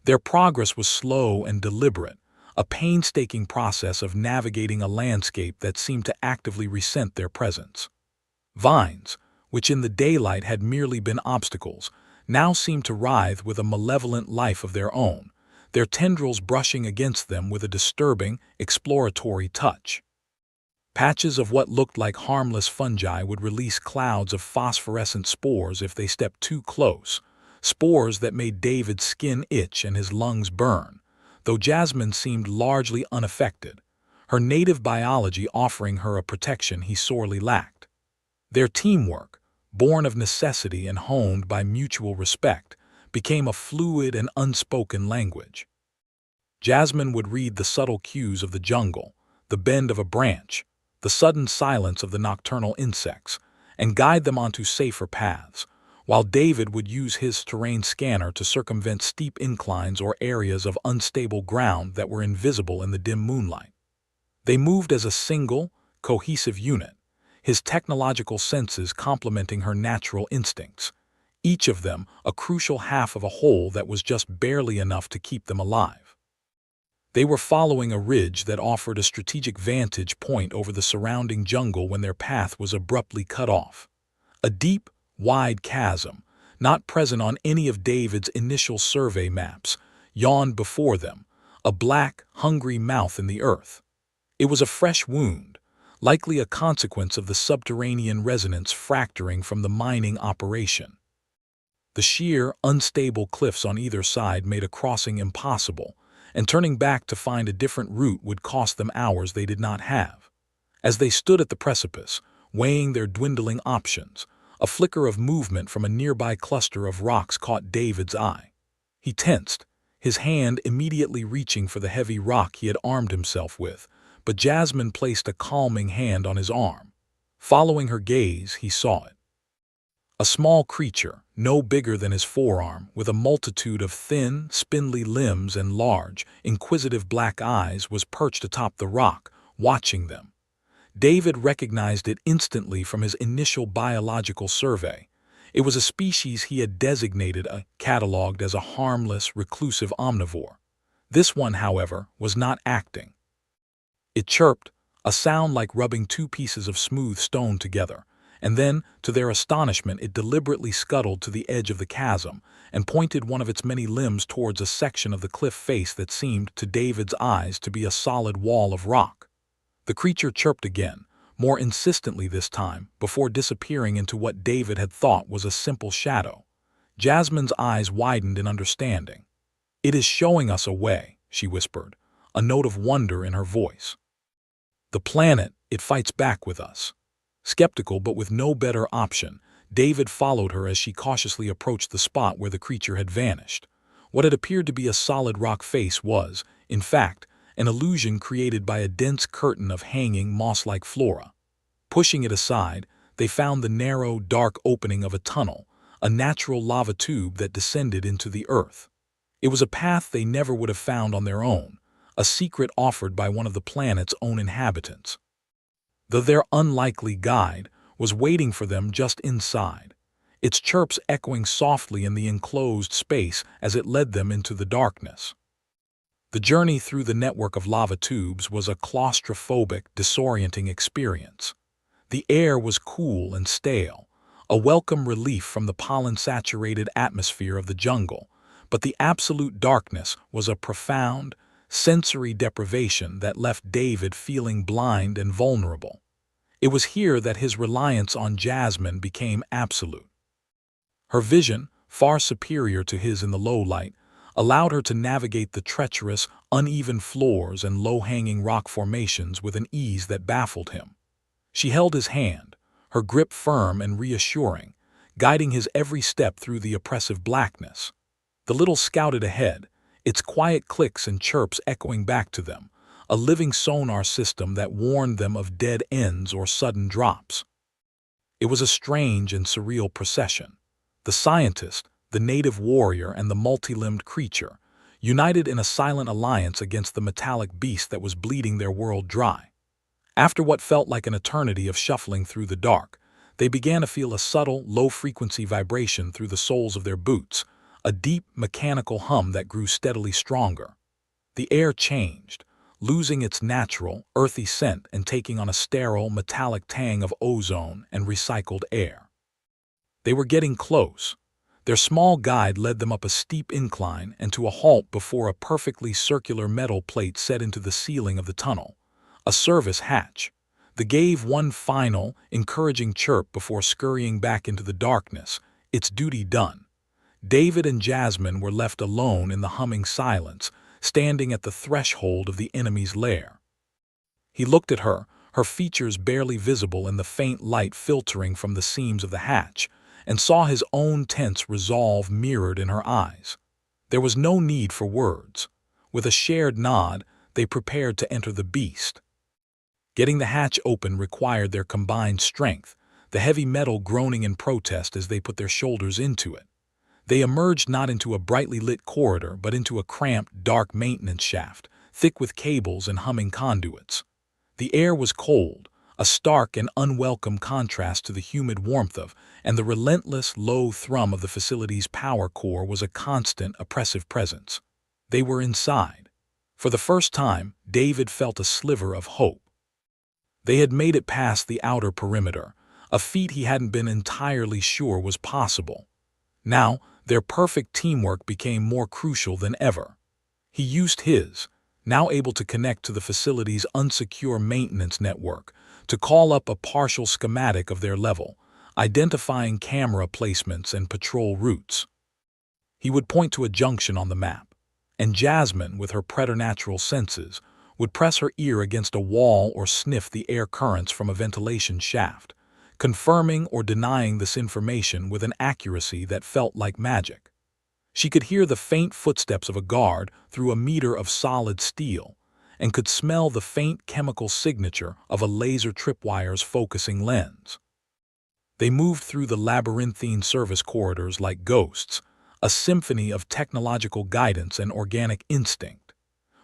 Their progress was slow and deliberate, a painstaking process of navigating a landscape that seemed to actively resent their presence. Vines, which in the daylight had merely been obstacles, now seemed to writhe with a malevolent life of their own, their tendrils brushing against them with a disturbing, exploratory touch. Patches of what looked like harmless fungi would release clouds of phosphorescent spores if they stepped too close, spores that made David's skin itch and his lungs burn, though Jasmine seemed largely unaffected, her native biology offering her a protection he sorely lacked. Their teamwork, born of necessity and honed by mutual respect, became a fluid and unspoken language. Jasmine would read the subtle cues of the jungle, the bend of a branch, the sudden silence of the nocturnal insects, and guide them onto safer paths, while David would use his terrain scanner to circumvent steep inclines or areas of unstable ground that were invisible in the dim moonlight. They moved as a single, cohesive unit, his technological senses complementing her natural instincts, each of them a crucial half of a whole that was just barely enough to keep them alive. They were following a ridge that offered a strategic vantage point over the surrounding jungle when their path was abruptly cut off. A deep, wide chasm, not present on any of David's initial survey maps, yawned before them, a black, hungry mouth in the earth. It was a fresh wound, likely a consequence of the subterranean resonance fracturing from the mining operation. The sheer, unstable cliffs on either side made a crossing impossible, and turning back to find a different route would cost them hours they did not have. As they stood at the precipice, weighing their dwindling options, a flicker of movement from a nearby cluster of rocks caught David's eye. He tensed, his hand immediately reaching for the heavy rock he had armed himself with, but Jasmine placed a calming hand on his arm. Following her gaze, he saw it. A small creature, no bigger than his forearm, with a multitude of thin, spindly limbs and large, inquisitive black eyes, was perched atop the rock, watching them. David recognized it instantly from his initial biological survey. It was a species he had designated, catalogued as a harmless, reclusive omnivore. This one, however, was not acting. It chirped, a sound like rubbing two pieces of smooth stone together, and then, to their astonishment, it deliberately scuttled to the edge of the chasm and pointed one of its many limbs towards a section of the cliff face that seemed, to David's eyes, to be a solid wall of rock. The creature chirped again, more insistently this time, before disappearing into what David had thought was a simple shadow. Jasmine's eyes widened in understanding. "It is showing us a way," she whispered, a note of wonder in her voice. "The planet, it fights back with us." Skeptical but with no better option, David followed her as she cautiously approached the spot where the creature had vanished. What had appeared to be a solid rock face was, in fact, an illusion created by a dense curtain of hanging, moss-like flora. Pushing it aside, they found the narrow, dark opening of a tunnel, a natural lava tube that descended into the earth. It was a path they never would have found on their own, a secret offered by one of the planet's own inhabitants. Though their unlikely guide was waiting for them just inside, its chirps echoing softly in the enclosed space as it led them into the darkness. The journey through the network of lava tubes was a claustrophobic, disorienting experience. The air was cool and stale, a welcome relief from the pollen-saturated atmosphere of the jungle, but the absolute darkness was a profound, sensory deprivation that left David feeling blind and vulnerable. It was here that his reliance on Jasmine became absolute. Her vision, far superior to his in the low light, allowed her to navigate the treacherous, uneven floors and low-hanging rock formations with an ease that baffled him. She held his hand, her grip firm and reassuring, guiding his every step through the oppressive blackness. The little scouted ahead, its quiet clicks and chirps echoing back to them, a living sonar system that warned them of dead ends or sudden drops. It was a strange and surreal procession. The scientist, the native warrior, and the multi-limbed creature, united in a silent alliance against the metallic beast that was bleeding their world dry. After what felt like an eternity of shuffling through the dark, they began to feel a subtle, low-frequency vibration through the soles of their boots, a deep, mechanical hum that grew steadily stronger. The air changed, losing its natural, earthy scent and taking on a sterile, metallic tang of ozone and recycled air. They were getting close. Their small guide led them up a steep incline and to a halt before a perfectly circular metal plate set into the ceiling of the tunnel, a service hatch. They gave one final, encouraging chirp before scurrying back into the darkness, its duty done. David and Jasmine were left alone in the humming silence, standing at the threshold of the enemy's lair. He looked at her, her features barely visible in the faint light filtering from the seams of the hatch, and saw his own tense resolve mirrored in her eyes. There was no need for words. With a shared nod, they prepared to enter the beast. Getting the hatch open required their combined strength, the heavy metal groaning in protest as they put their shoulders into it. They emerged not into a brightly lit corridor but into a cramped, dark maintenance shaft, thick with cables and humming conduits. The air was cold, a stark and unwelcome contrast to the humid warmth of, and the relentless, low thrum of the facility's power core was a constant, oppressive presence. They were inside. For the first time, David felt a sliver of hope. They had made it past the outer perimeter, a feat he hadn't been entirely sure was possible. Now, their perfect teamwork became more crucial than ever. He used his, now able to connect to the facility's unsecure maintenance network, to call up a partial schematic of their level, identifying camera placements and patrol routes. He would point to a junction on the map, and Jasmine, with her preternatural senses, would press her ear against a wall or sniff the air currents from a ventilation shaft, confirming or denying this information with an accuracy that felt like magic. She could hear the faint footsteps of a guard through a meter of solid steel, and could smell the faint chemical signature of a laser tripwire's focusing lens. They moved through the labyrinthine service corridors like ghosts, a symphony of technological guidance and organic instinct.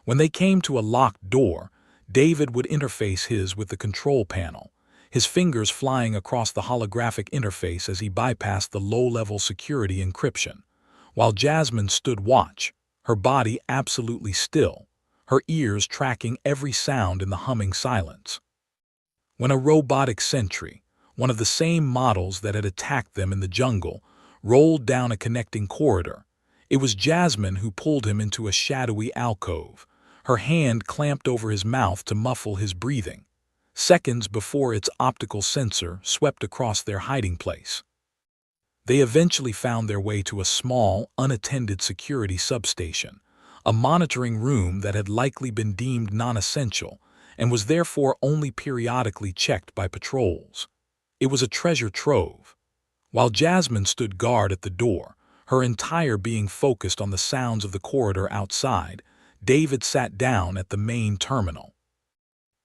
When they came to a locked door, David would interface his with the control panel, his fingers flying across the holographic interface as he bypassed the low-level security encryption, while Jasmine stood watch, her body absolutely still, her ears tracking every sound in the humming silence. When a robotic sentry, one of the same models that had attacked them in the jungle, rolled down a connecting corridor, it was Jasmine who pulled him into a shadowy alcove, her hand clamped over his mouth to muffle his breathing, seconds before its optical sensor swept across their hiding place. They eventually found their way to a small, unattended security substation, a monitoring room that had likely been deemed non-essential and was therefore only periodically checked by patrols. It was a treasure trove. While Jasmine stood guard at the door, her entire being focused on the sounds of the corridor outside, David sat down at the main terminal.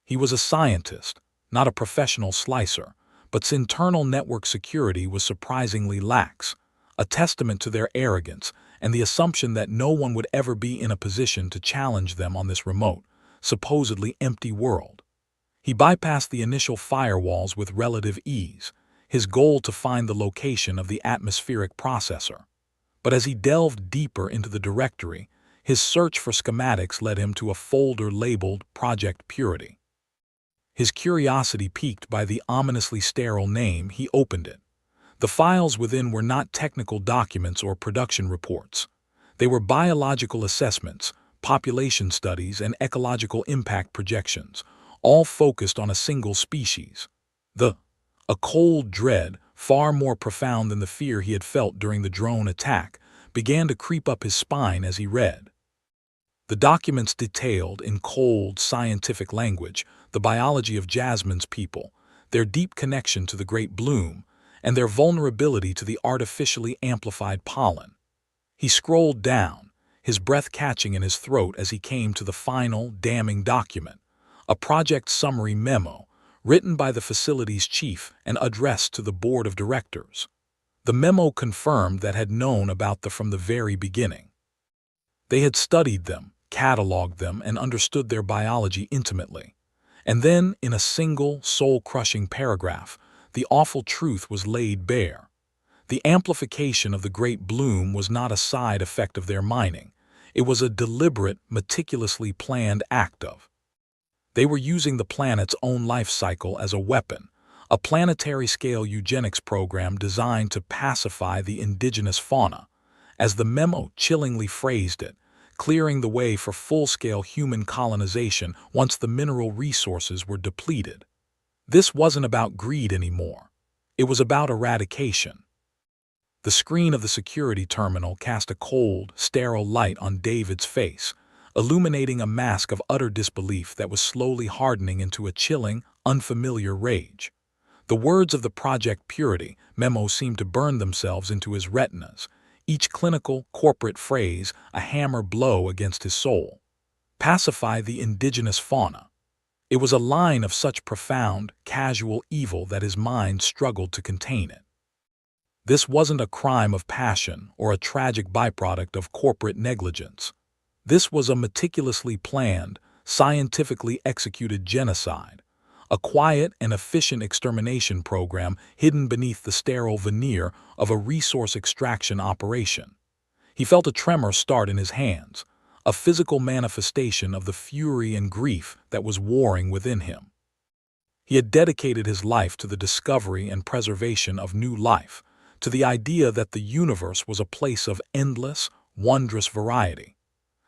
He was a scientist, not a professional slicer, but his internal network security was surprisingly lax, a testament to their arrogance and the assumption that no one would ever be in a position to challenge them on this remote, supposedly empty world. He bypassed the initial firewalls with relative ease, his goal to find the location of the atmospheric processor. But as he delved deeper into the directory, his search for schematics led him to a folder labeled Project Purity. His curiosity piqued by the ominously sterile name, he opened it. The files within were not technical documents or production reports. They were biological assessments, population studies, and ecological impact projections, all focused on a single species. A cold dread, far more profound than the fear he had felt during the drone attack, began to creep up his spine as he read. The documents detailed, in cold, scientific language, the biology of Jasmine's people, their deep connection to the Great Bloom, and their vulnerability to the artificially amplified pollen. He scrolled down, his breath catching in his throat as he came to the final, damning document, a project summary memo, written by the facility's chief and addressed to the board of directors. The memo confirmed that had known about them from the very beginning. They had studied them, cataloged them, and understood their biology intimately. And then, in a single, soul-crushing paragraph, the awful truth was laid bare. The amplification of the Great Bloom was not a side effect of their mining. It was a deliberate, meticulously planned act of. They were using the planet's own life cycle as a weapon, a planetary-scale eugenics program designed to pacify the indigenous fauna, as the memo chillingly phrased it, clearing the way for full-scale human colonization once the mineral resources were depleted. This wasn't about greed anymore. It was about eradication. The screen of the security terminal cast a cold, sterile light on David's face, illuminating a mask of utter disbelief that was slowly hardening into a chilling, unfamiliar rage. The words of the Project Purity memo seemed to burn themselves into his retinas, each clinical, corporate phrase a hammer blow against his soul. Pacify the indigenous fauna. It was a line of such profound, casual evil that his mind struggled to contain it. This wasn't a crime of passion or a tragic byproduct of corporate negligence. This was a meticulously planned, scientifically executed genocide, a quiet and efficient extermination program hidden beneath the sterile veneer of a resource extraction operation. He felt a tremor start in his hands, a physical manifestation of the fury and grief that was warring within him. He had dedicated his life to the discovery and preservation of new life, to the idea that the universe was a place of endless, wondrous variety,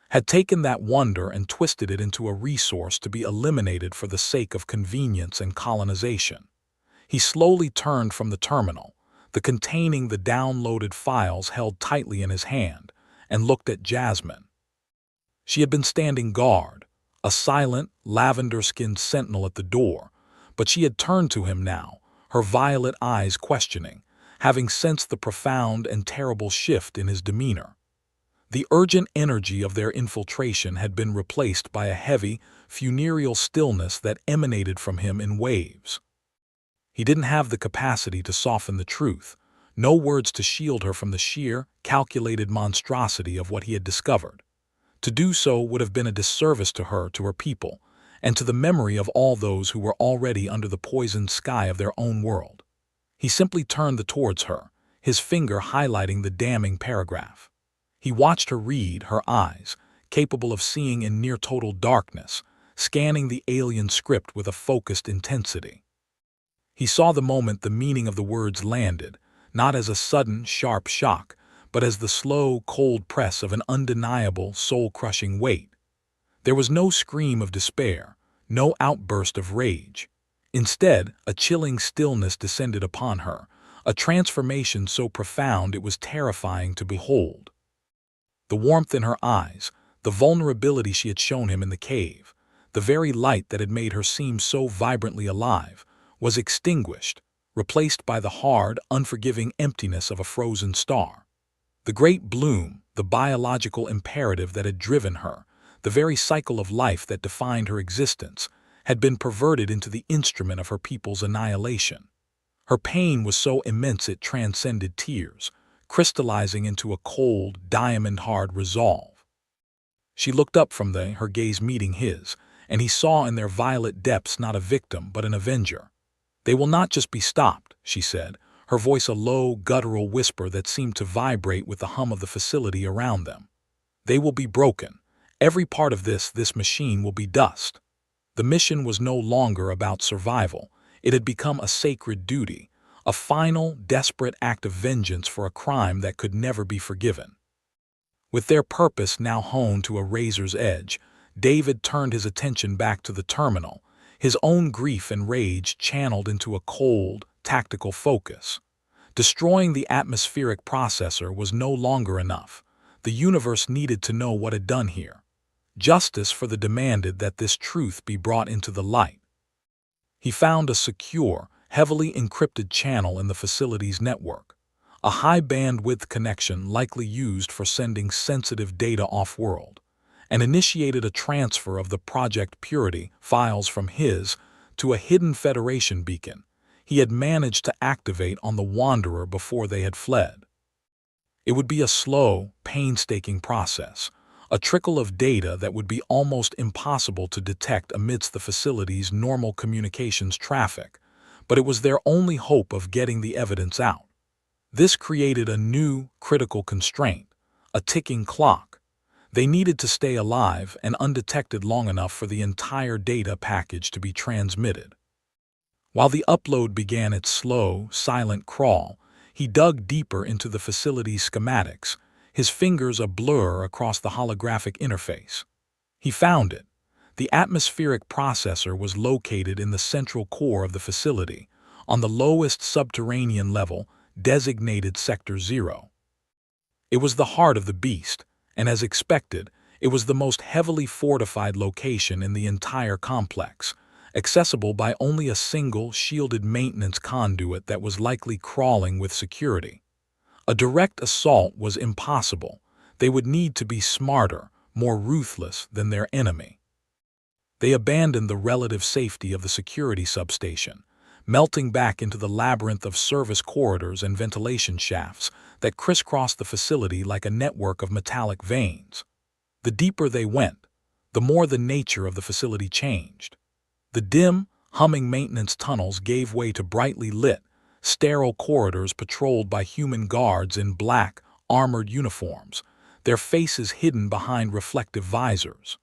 had taken that wonder and twisted it into a resource to be eliminated for the sake of convenience and colonization. He slowly turned from the terminal, containing the downloaded files held tightly in his hand, and looked at Jasmine. She had been standing guard, a silent, lavender-skinned sentinel at the door, but she had turned to him now, her violet eyes questioning, having sensed the profound and terrible shift in his demeanor. The urgent energy of their infiltration had been replaced by a heavy, funereal stillness that emanated from him in waves. He didn't have the capacity to soften the truth, no words to shield her from the sheer, calculated monstrosity of what he had discovered. To do so would have been a disservice to her people, and to the memory of all those who were already under the poisoned sky of their own world. He simply turned towards her, his finger highlighting the damning paragraph. He watched her read, her eyes, capable of seeing in near-total darkness, scanning the alien script with a focused intensity. He saw the moment the meaning of the words landed, not as a sudden, sharp shock, but as the slow, cold press of an undeniable, soul-crushing weight. There was no scream of despair, no outburst of rage. Instead, a chilling stillness descended upon her, a transformation so profound it was terrifying to behold. The warmth in her eyes, the vulnerability she had shown him in the cave, the very light that had made her seem so vibrantly alive, was extinguished, replaced by the hard, unforgiving emptiness of a frozen star. The great bloom, the biological imperative that had driven her, the very cycle of life that defined her existence, had been perverted into the instrument of her people's annihilation. Her pain was so immense it transcended tears, crystallizing into a cold, diamond-hard resolve. She looked up from her gaze meeting his, and he saw in their violet depths not a victim but an avenger. "They will not just be stopped," she said, her voice a low, guttural whisper that seemed to vibrate with the hum of the facility around them. "They will be broken. Every part of this machine will be dust." The mission was no longer about survival. It had become a sacred duty, a final, desperate act of vengeance for a crime that could never be forgiven. With their purpose now honed to a razor's edge, David turned his attention back to the terminal, his own grief and rage channeled into a cold, tactical focus. Destroying the atmospheric processor was no longer enough. The universe needed to know what had done here. Justice for the demanded that this truth be brought into the light. He found a secure, heavily encrypted channel in the facility's network, a high-bandwidth connection likely used for sending sensitive data off-world, and initiated a transfer of the Project Purity files from his to a hidden Federation beacon he had managed to activate on the Wanderer before they had fled. It would be a slow, painstaking process, a trickle of data that would be almost impossible to detect amidst the facility's normal communications traffic, but it was their only hope of getting the evidence out. This created a new, critical constraint, a ticking clock. They needed to stay alive and undetected long enough for the entire data package to be transmitted. While the upload began its slow, silent crawl, he dug deeper into the facility's schematics, his fingers a blur across the holographic interface. He found it. The atmospheric processor was located in the central core of the facility, on the lowest subterranean level, designated Sector 0. It was the heart of the beast, and as expected, it was the most heavily fortified location in the entire complex, accessible by only a single shielded maintenance conduit that was likely crawling with security. A direct assault was impossible. They would need to be smarter, more ruthless than their enemy. They abandoned the relative safety of the security substation, melting back into the labyrinth of service corridors and ventilation shafts that crisscrossed the facility like a network of metallic veins. The deeper they went, the more the nature of the facility changed. The dim, humming maintenance tunnels gave way to brightly lit, sterile corridors patrolled by human guards in black, armored uniforms, their faces hidden behind reflective visors.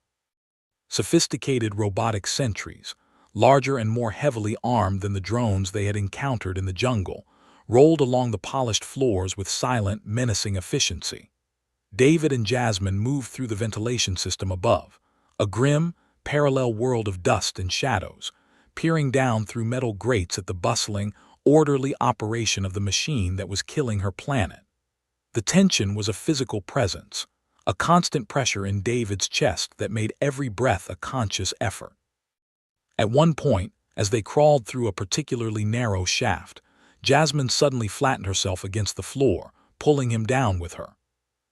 Sophisticated robotic sentries, larger and more heavily armed than the drones they had encountered in the jungle, rolled along the polished floors with silent, menacing efficiency. David and Jasmine moved through the ventilation system above, a grim, parallel world of dust and shadows, peering down through metal grates at the bustling, orderly operation of the machine that was killing her planet. The tension was a physical presence, a constant pressure in David's chest that made every breath a conscious effort. At one point, as they crawled through a particularly narrow shaft, Jasmine suddenly flattened herself against the floor, pulling him down with her.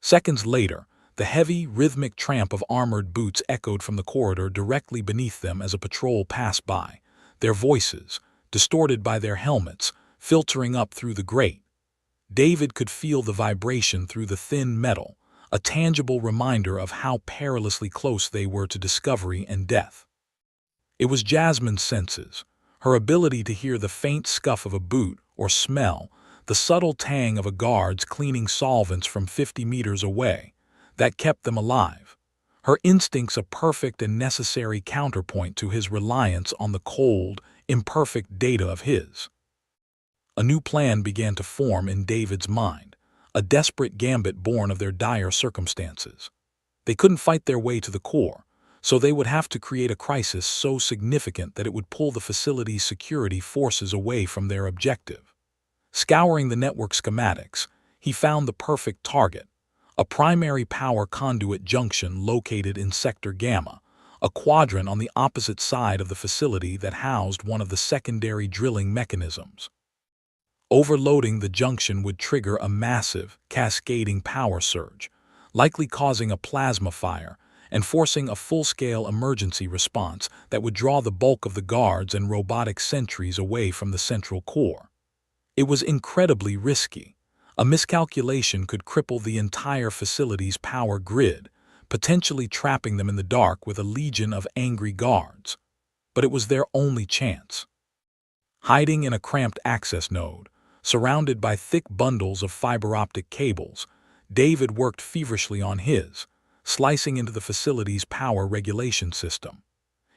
Seconds later, the heavy, rhythmic tramp of armored boots echoed from the corridor directly beneath them as a patrol passed by, their voices, distorted by their helmets, filtering up through the grate. David could feel the vibration through the thin metal, a tangible reminder of how perilously close they were to discovery and death. It was Jasmine's senses, her ability to hear the faint scuff of a boot or smell the subtle tang of a guard's cleaning solvents from 50 meters away, that kept them alive. Her instincts a perfect and necessary counterpoint to his reliance on the cold, imperfect data of his. A new plan began to form in David's mind, a desperate gambit born of their dire circumstances. They couldn't fight their way to the core, so they would have to create a crisis so significant that it would pull the facility's security forces away from their objective. Scouring the network schematics, he found the perfect target, a primary power conduit junction located in Sector Gamma, a quadrant on the opposite side of the facility that housed one of the secondary drilling mechanisms. Overloading the junction would trigger a massive, cascading power surge, likely causing a plasma fire and forcing a full-scale emergency response that would draw the bulk of the guards and robotic sentries away from the central core. It was incredibly risky. A miscalculation could cripple the entire facility's power grid, potentially trapping them in the dark with a legion of angry guards. But it was their only chance. Hiding in a cramped access node, surrounded by thick bundles of fiber-optic cables, David worked feverishly on his, slicing into the facility's power regulation system.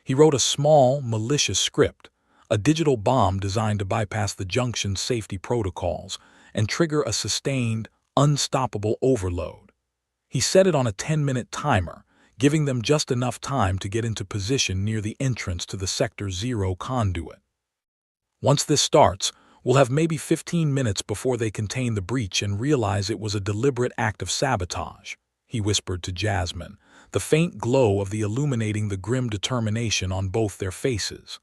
He wrote a small, malicious script, a digital bomb designed to bypass the junction's safety protocols and trigger a sustained, unstoppable overload. He set it on a 10-minute timer, giving them just enough time to get into position near the entrance to the Sector 0 conduit. Once this starts, we'll have maybe 15 minutes before they contain the breach and realize it was a deliberate act of sabotage, he whispered to Jasmine, the faint glow of the illuminating the grim determination on both their faces.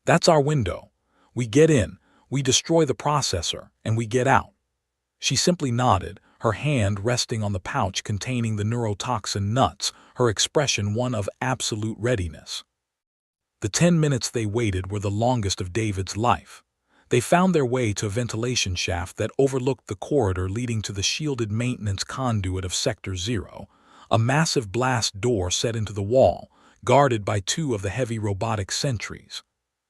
That's our window. We get in, we destroy the processor, and we get out. She simply nodded, her hand resting on the pouch containing the neurotoxin nuts, her expression one of absolute readiness. The 10 minutes they waited were the longest of David's life. They found their way to a ventilation shaft that overlooked the corridor leading to the shielded maintenance conduit of Sector 0, a massive blast door set into the wall, guarded by 2 of the heavy robotic sentries.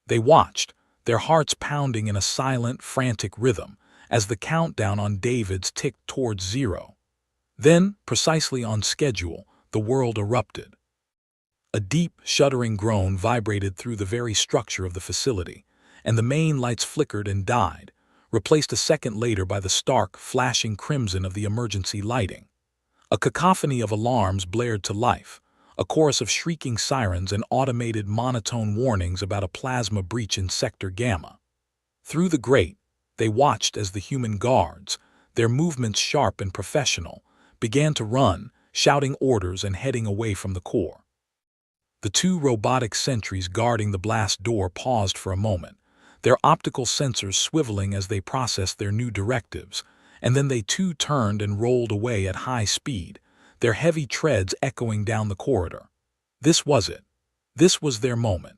They watched, their hearts pounding in a silent, frantic rhythm, as the countdown on David's ticked towards 0. Then, precisely on schedule, the world erupted. A deep, shuddering groan vibrated through the very structure of the facility, and the main lights flickered and died, replaced a second later by the stark, flashing crimson of the emergency lighting. A cacophony of alarms blared to life, a chorus of shrieking sirens and automated monotone warnings about a plasma breach in Sector Gamma. Through the grate, they watched as the human guards, their movements sharp and professional, began to run, shouting orders and heading away from the core. The 2 robotic sentries guarding the blast door paused for a moment, their optical sensors swiveling as they processed their new directives, and then they too turned and rolled away at high speed, their heavy treads echoing down the corridor. This was it. This was their moment.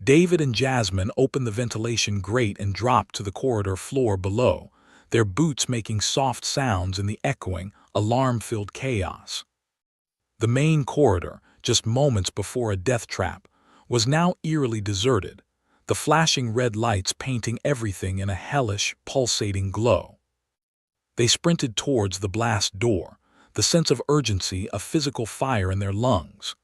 David and Jasmine opened the ventilation grate and dropped to the corridor floor below, their boots making soft sounds in the echoing, alarm-filled chaos. The main corridor, just moments before a death trap, was now eerily deserted, the flashing red lights painting everything in a hellish, pulsating glow. They sprinted towards the blast door, the sense of urgency a physical fire in their lungs.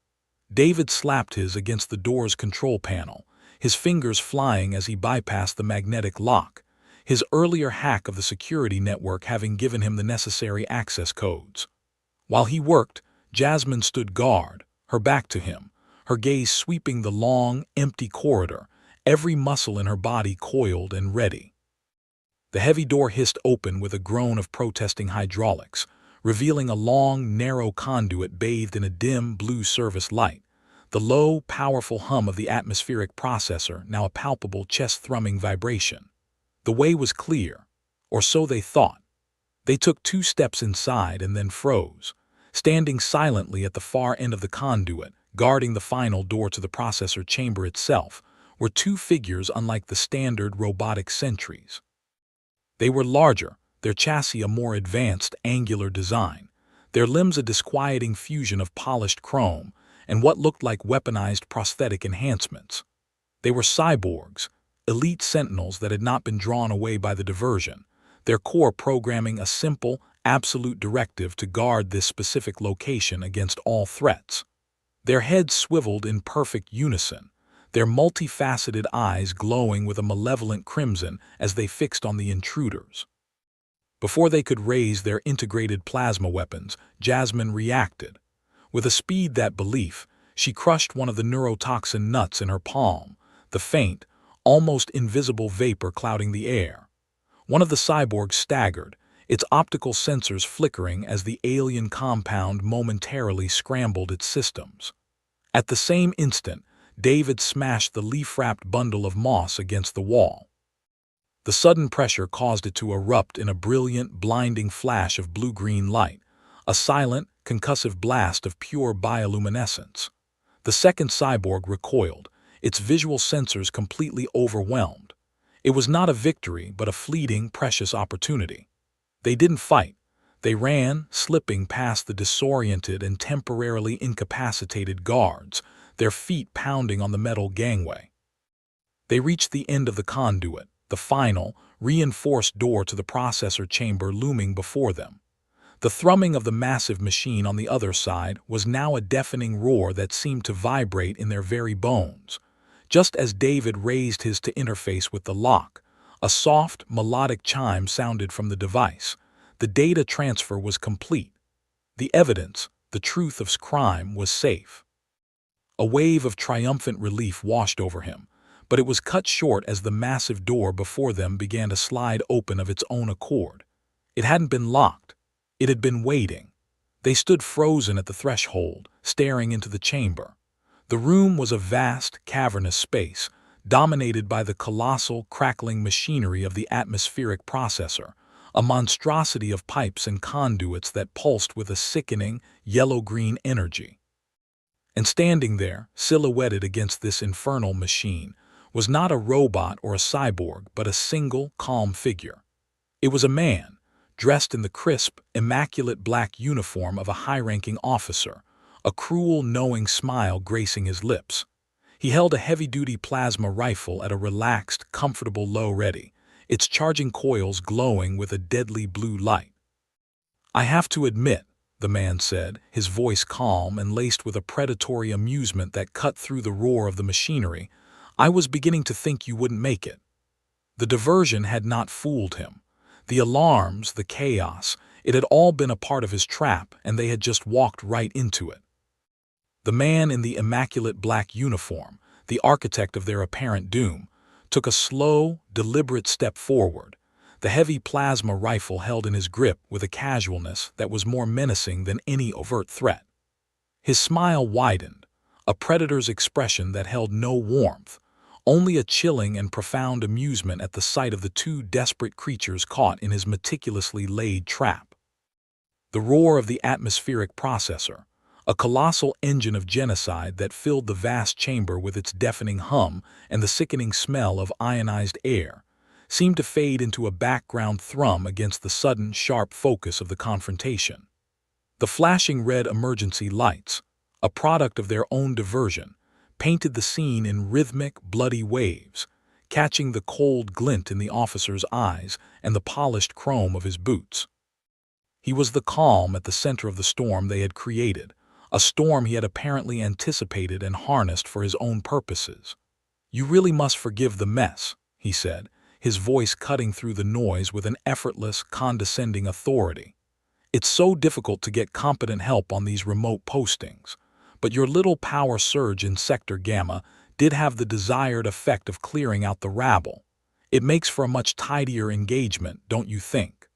David slapped his against the door's control panel, his fingers flying as he bypassed the magnetic lock, his earlier hack of the security network having given him the necessary access codes. While he worked, Jasmine stood guard, her back to him, her gaze sweeping the long, empty corridor, every muscle in her body coiled and ready. The heavy door hissed open with a groan of protesting hydraulics, revealing a long, narrow conduit bathed in a dim blue service light, the low, powerful hum of the atmospheric processor now a palpable chest-thrumming vibration. The way was clear, or so they thought. They took 2 steps inside and then froze, standing silently at the far end of the conduit, guarding the final door to the processor chamber itself, were 2 figures unlike the standard robotic sentries. They were larger, their chassis a more advanced, angular design, their limbs a disquieting fusion of polished chrome and what looked like weaponized prosthetic enhancements. They were cyborgs, elite sentinels that had not been drawn away by the diversion, their core programming a simple, absolute directive to guard this specific location against all threats. Their heads swiveled in perfect unison, their multifaceted eyes glowing with a malevolent crimson as they fixed on the intruders. Before they could raise their integrated plasma weapons, Jasmine reacted. With a speed that belief, she crushed one of the neurotoxin nuts in her palm, the faint, almost invisible vapor clouding the air. One of the cyborgs staggered, its optical sensors flickering as the alien compound momentarily scrambled its systems. At the same instant, David smashed the leaf-wrapped bundle of moss against the wall. The sudden pressure caused it to erupt in a brilliant, blinding flash of blue-green light, a silent, concussive blast of pure bioluminescence. The second cyborg recoiled, its visual sensors completely overwhelmed. It was not a victory, but a fleeting, precious opportunity. They didn't fight. They ran, slipping past the disoriented and temporarily incapacitated guards, their feet pounding on the metal gangway. They reached the end of the conduit, the final, reinforced door to the processor chamber looming before them. The thrumming of the massive machine on the other side was now a deafening roar that seemed to vibrate in their very bones. Just as David raised his to interface with the lock, a soft, melodic chime sounded from the device. The data transfer was complete. The evidence, the truth of crime, was safe. A wave of triumphant relief washed over him, but it was cut short as the massive door before them began to slide open of its own accord. It hadn't been locked. It had been waiting. They stood frozen at the threshold, staring into the chamber. The room was a vast, cavernous space, dominated by the colossal, crackling machinery of the atmospheric processor, a monstrosity of pipes and conduits that pulsed with a sickening, yellow-green energy. And standing there, silhouetted against this infernal machine, was not a robot or a cyborg, but a single, calm figure. It was a man, dressed in the crisp, immaculate black uniform of a high-ranking officer, a cruel, knowing smile gracing his lips. He held a heavy-duty plasma rifle at a relaxed, comfortable low ready, its charging coils glowing with a deadly blue light. "I have to admit," the man said, his voice calm and laced with a predatory amusement that cut through the roar of the machinery, "I was beginning to think you wouldn't make it." The diversion had not fooled him. The alarms, the chaos, it had all been a part of his trap, and they had just walked right into it. The man in the immaculate black uniform, the architect of their apparent doom, took a slow, deliberate step forward, the heavy plasma rifle held in his grip with a casualness that was more menacing than any overt threat. His smile widened, a predator's expression that held no warmth, only a chilling and profound amusement at the sight of the two desperate creatures caught in his meticulously laid trap. The roar of the atmospheric processor, a colossal engine of genocide that filled the vast chamber with its deafening hum and the sickening smell of ionized air, seemed to fade into a background thrum against the sudden, sharp focus of the confrontation. The flashing red emergency lights, a product of their own diversion, painted the scene in rhythmic, bloody waves, catching the cold glint in the officer's eyes and the polished chrome of his boots. He was the calm at the center of the storm they had created, a storm he had apparently anticipated and harnessed for his own purposes. "You really must forgive the mess," he said, his voice cutting through the noise with an effortless, condescending authority. "It's so difficult to get competent help on these remote postings. But your little power surge in Sector Gamma did have the desired effect of clearing out the rabble. It makes for a much tidier engagement, don't you think?"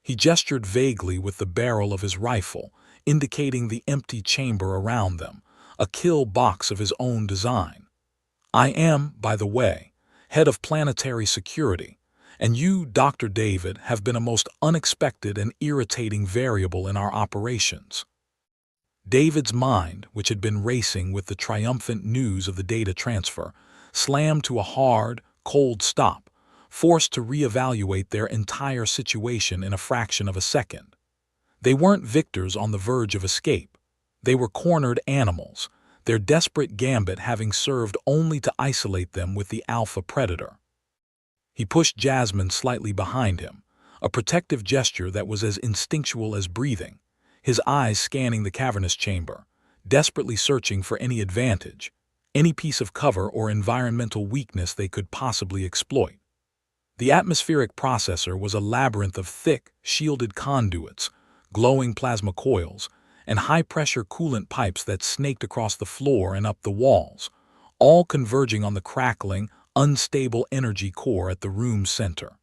He gestured vaguely with the barrel of his rifle, indicating the empty chamber around them, a kill box of his own design. "I am, by the way, head of planetary security, and you, Dr. David, have been a most unexpected and irritating variable in our operations." David's mind, which had been racing with the triumphant news of the data transfer, slammed to a hard, cold stop, forced to reevaluate their entire situation in a fraction of a second. They weren't victors on the verge of escape. They were cornered animals, their desperate gambit having served only to isolate them with the alpha predator. He pushed Jasmine slightly behind him, a protective gesture that was as instinctual as breathing, his eyes scanning the cavernous chamber, desperately searching for any advantage, any piece of cover or environmental weakness they could possibly exploit. The atmospheric processor was a labyrinth of thick, shielded conduits, glowing plasma coils, and high-pressure coolant pipes that snaked across the floor and up the walls, all converging on the crackling, unstable energy core at the room's center.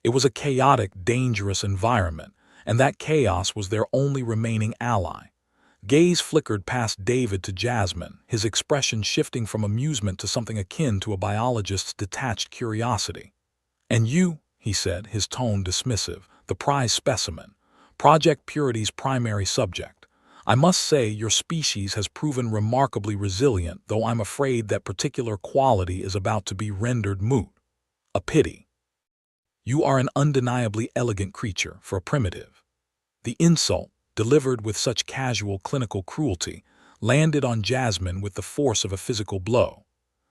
It was a chaotic, dangerous environment, and that chaos was their only remaining ally. Gaze flickered past David to Jasmine, his expression shifting from amusement to something akin to a biologist's detached curiosity. "And you," he said, his tone dismissive, "the prize specimen, Project Purity's primary subject. I must say your species has proven remarkably resilient, though I'm afraid that particular quality is about to be rendered moot. A pity. You are an undeniably elegant creature for a primitive." The insult, delivered with such casual clinical cruelty, landed on Jasmine with the force of a physical blow.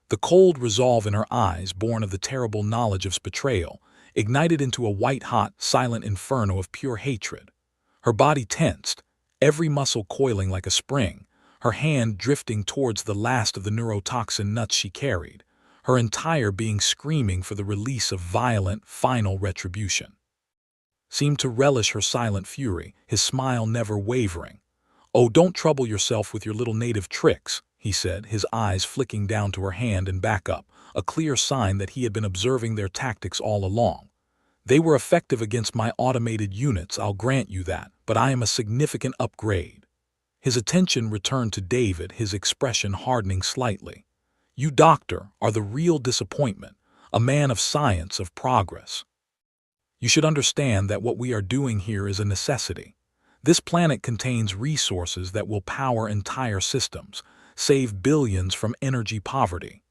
The cold resolve in her eyes, born of the terrible knowledge of betrayal, ignited into a white-hot, silent inferno of pure hatred. Her body tensed, every muscle coiling like a spring, her hand drifting towards the last of the neurotoxin nuts she carried, her entire being screaming for the release of violent, final retribution. Seemed to relish her silent fury, his smile never wavering. "Oh, don't trouble yourself with your little native tricks," he said, his eyes flicking down to her hand and back up, a clear sign that he had been observing their tactics all along. "They were effective against my automated units, I'll grant you that, but I am a significant upgrade." His attention returned to David, his expression hardening slightly. "You, Doctor, are the real disappointment, a man of science, of progress. You should understand that what we are doing here is a necessity. This planet contains resources that will power entire systems, save billions from energy poverty.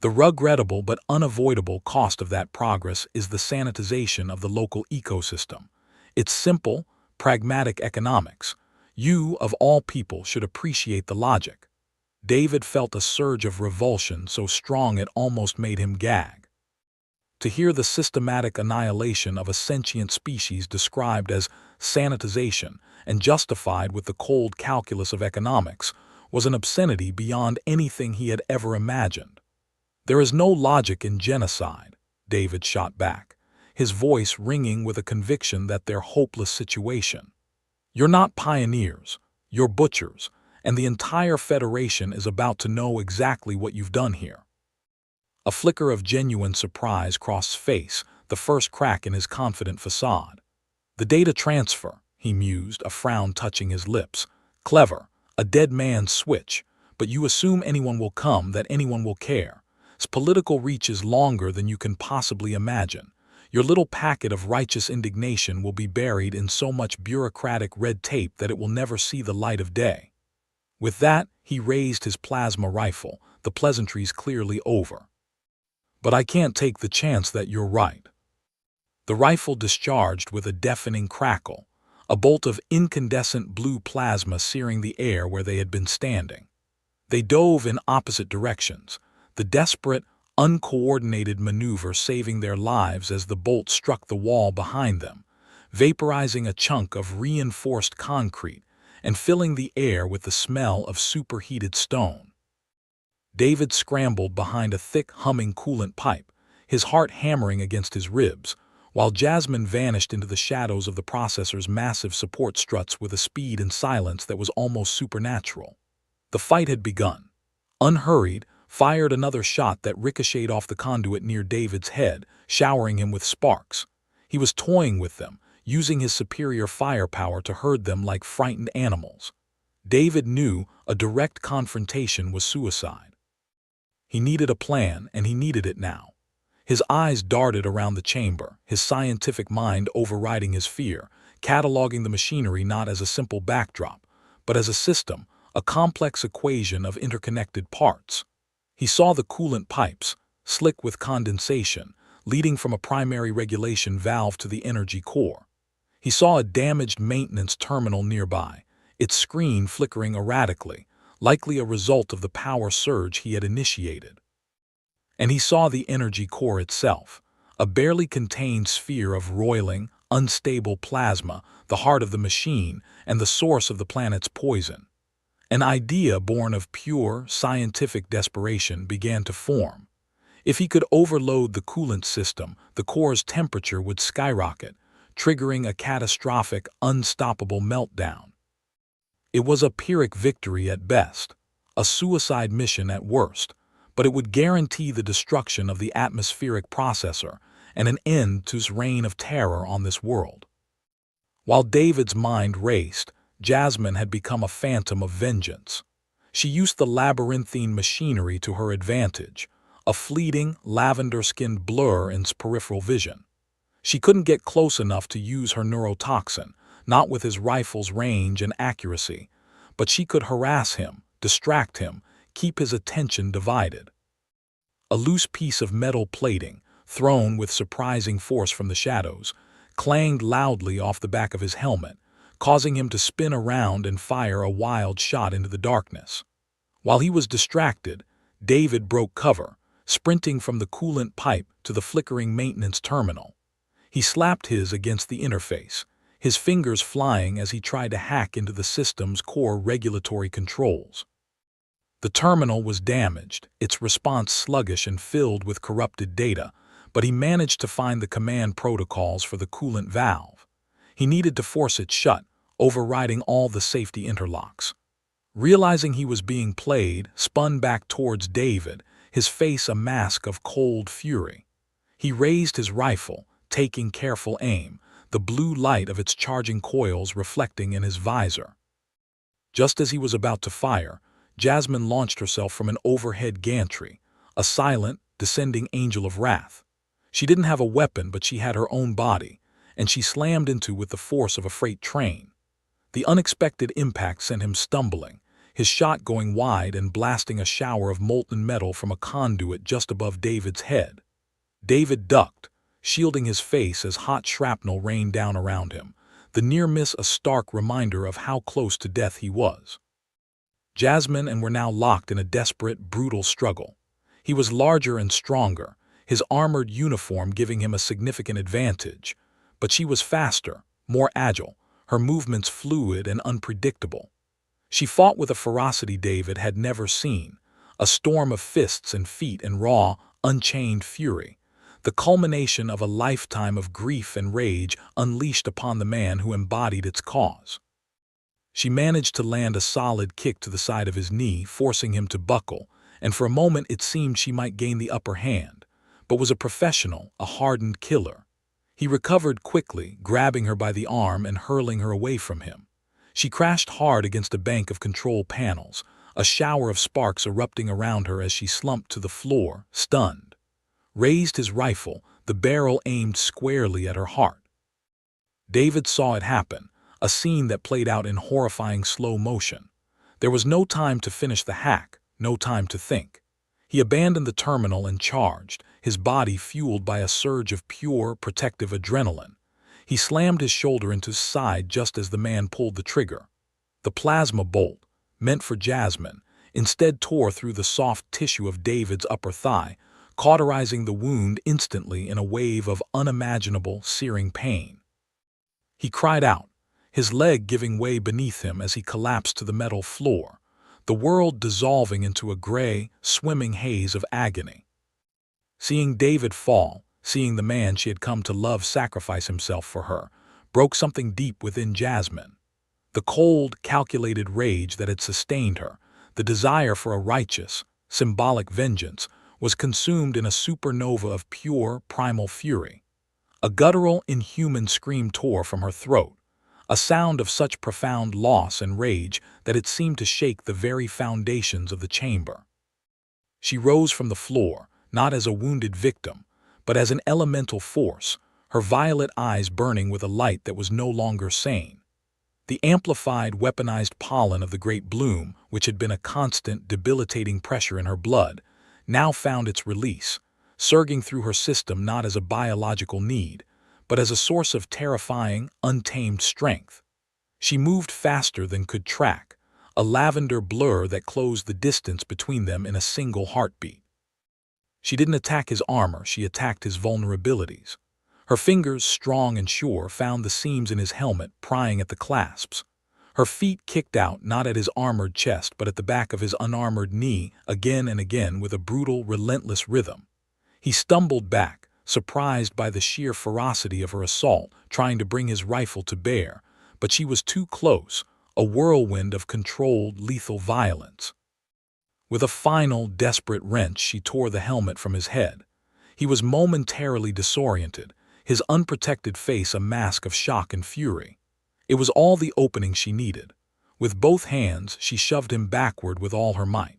The regrettable but unavoidable cost of that progress is the sanitization of the local ecosystem. It's simple, pragmatic economics. You, of all people, should appreciate the logic." David felt a surge of revulsion so strong it almost made him gag. To hear the systematic annihilation of a sentient species described as sanitization and justified with the cold calculus of economics was an obscenity beyond anything he had ever imagined. "There is no logic in genocide," David shot back, his voice ringing with a conviction that their hopeless situation. "You're not pioneers, you're butchers, and the entire Federation is about to know exactly what you've done here." A flicker of genuine surprise crossed his face, the first crack in his confident facade. "The data transfer," he mused, a frown touching his lips. "Clever, a dead man's switch, but you assume anyone will come, that anyone will care. Its political reach is longer than you can possibly imagine. Your little packet of righteous indignation will be buried in so much bureaucratic red tape that it will never see the light of day." With that, he raised his plasma rifle, the pleasantries clearly over. "But I can't take the chance that you're right." The rifle discharged with a deafening crackle, a bolt of incandescent blue plasma searing the air where they had been standing. They dove in opposite directions, the desperate, uncoordinated maneuver saving their lives as the bolt struck the wall behind them, vaporizing a chunk of reinforced concrete and filling the air with the smell of superheated stone. David scrambled behind a thick, humming coolant pipe, his heart hammering against his ribs, while Jasmine vanished into the shadows of the processor's massive support struts with a speed and silence that was almost supernatural. The fight had begun. Unhurried, fired another shot that ricocheted off the conduit near David's head, showering him with sparks. He was toying with them, using his superior firepower to herd them like frightened animals. David knew a direct confrontation was suicide. He needed a plan, and he needed it now. His eyes darted around the chamber, his scientific mind overriding his fear, cataloging the machinery not as a simple backdrop, but as a system, a complex equation of interconnected parts. He saw the coolant pipes, slick with condensation, leading from a primary regulation valve to the energy core. He saw a damaged maintenance terminal nearby, its screen flickering erratically, likely a result of the power surge he had initiated. And he saw the energy core itself, a barely contained sphere of roiling, unstable plasma, the heart of the machine and the source of the planet's poison. An idea born of pure, scientific desperation began to form. If he could overload the coolant system, the core's temperature would skyrocket, triggering a catastrophic, unstoppable meltdown. It was a Pyrrhic victory at best, a suicide mission at worst, but it would guarantee the destruction of the atmospheric processor and an end to his reign of terror on this world. While David's mind raced, Jasmine had become a phantom of vengeance. She used the labyrinthine machinery to her advantage, a fleeting, lavender-skinned blur in peripheral vision. She couldn't get close enough to use her neurotoxin, not with his rifle's range and accuracy, but she could harass him, distract him, keep his attention divided. A loose piece of metal plating, thrown with surprising force from the shadows, clanged loudly off the back of his helmet, causing him to spin around and fire a wild shot into the darkness. While he was distracted, David broke cover, sprinting from the coolant pipe to the flickering maintenance terminal. He slapped his against the interface, his fingers flying as he tried to hack into the system's core regulatory controls. The terminal was damaged, its response sluggish and filled with corrupted data, but he managed to find the command protocols for the coolant valve. He needed to force it shut, overriding all the safety interlocks. Realizing he was being played, spun back towards David, his face a mask of cold fury. He raised his rifle, taking careful aim, the blue light of its charging coils reflecting in his visor. Just as he was about to fire, Jasmine launched herself from an overhead gantry, a silent, descending angel of wrath. She didn't have a weapon, but she had her own body, and she slammed into with the force of a freight train. The unexpected impact sent him stumbling, his shot going wide and blasting a shower of molten metal from a conduit just above David's head. David ducked, shielding his face as hot shrapnel rained down around him, the near miss a stark reminder of how close to death he was. Jasmine and were now locked in a desperate, brutal struggle. He was larger and stronger, his armored uniform giving him a significant advantage, but she was faster, more agile, her movements fluid and unpredictable. She fought with a ferocity David had never seen, a storm of fists and feet and raw, unchained fury, the culmination of a lifetime of grief and rage unleashed upon the man who embodied its cause. She managed to land a solid kick to the side of his knee, forcing him to buckle, and for a moment it seemed she might gain the upper hand, but was a professional, a hardened killer. He recovered quickly, grabbing her by the arm and hurling her away from him. She crashed hard against a bank of control panels, a shower of sparks erupting around her as she slumped to the floor, stunned. Raised his rifle, the barrel aimed squarely at her heart. David saw it happen, a scene that played out in horrifying slow motion. There was no time to finish the hack, no time to think. He abandoned the terminal and charged, his body fueled by a surge of pure, protective adrenaline. He slammed his shoulder into his side just as the man pulled the trigger. The plasma bolt, meant for Jasmine, instead tore through the soft tissue of David's upper thigh, cauterizing the wound instantly in a wave of unimaginable, searing pain. He cried out, his leg giving way beneath him as he collapsed to the metal floor, the world dissolving into a gray, swimming haze of agony. Seeing David fall, seeing the man she had come to love sacrifice himself for her, broke something deep within Jasmine. The cold, calculated rage that had sustained her, the desire for a righteous, symbolic vengeance, was consumed in a supernova of pure, primal fury. A guttural, inhuman scream tore from her throat, a sound of such profound loss and rage that it seemed to shake the very foundations of the chamber. She rose from the floor, not as a wounded victim, but as an elemental force, her violet eyes burning with a light that was no longer sane. The amplified, weaponized pollen of the great bloom, which had been a constant, debilitating pressure in her blood, now found its release, surging through her system not as a biological need, but as a source of terrifying, untamed strength. She moved faster than could track, a lavender blur that closed the distance between them in a single heartbeat. She didn't attack his armor, she attacked his vulnerabilities. Her fingers, strong and sure, found the seams in his helmet, prying at the clasps. Her feet kicked out, not at his armored chest, but at the back of his unarmored knee, again and again with a brutal, relentless rhythm. He stumbled back, surprised by the sheer ferocity of her assault, trying to bring his rifle to bear, but she was too close, a whirlwind of controlled, lethal violence. With a final, desperate wrench, she tore the helmet from his head. He was momentarily disoriented, his unprotected face a mask of shock and fury. It was all the opening she needed. With both hands, she shoved him backward with all her might.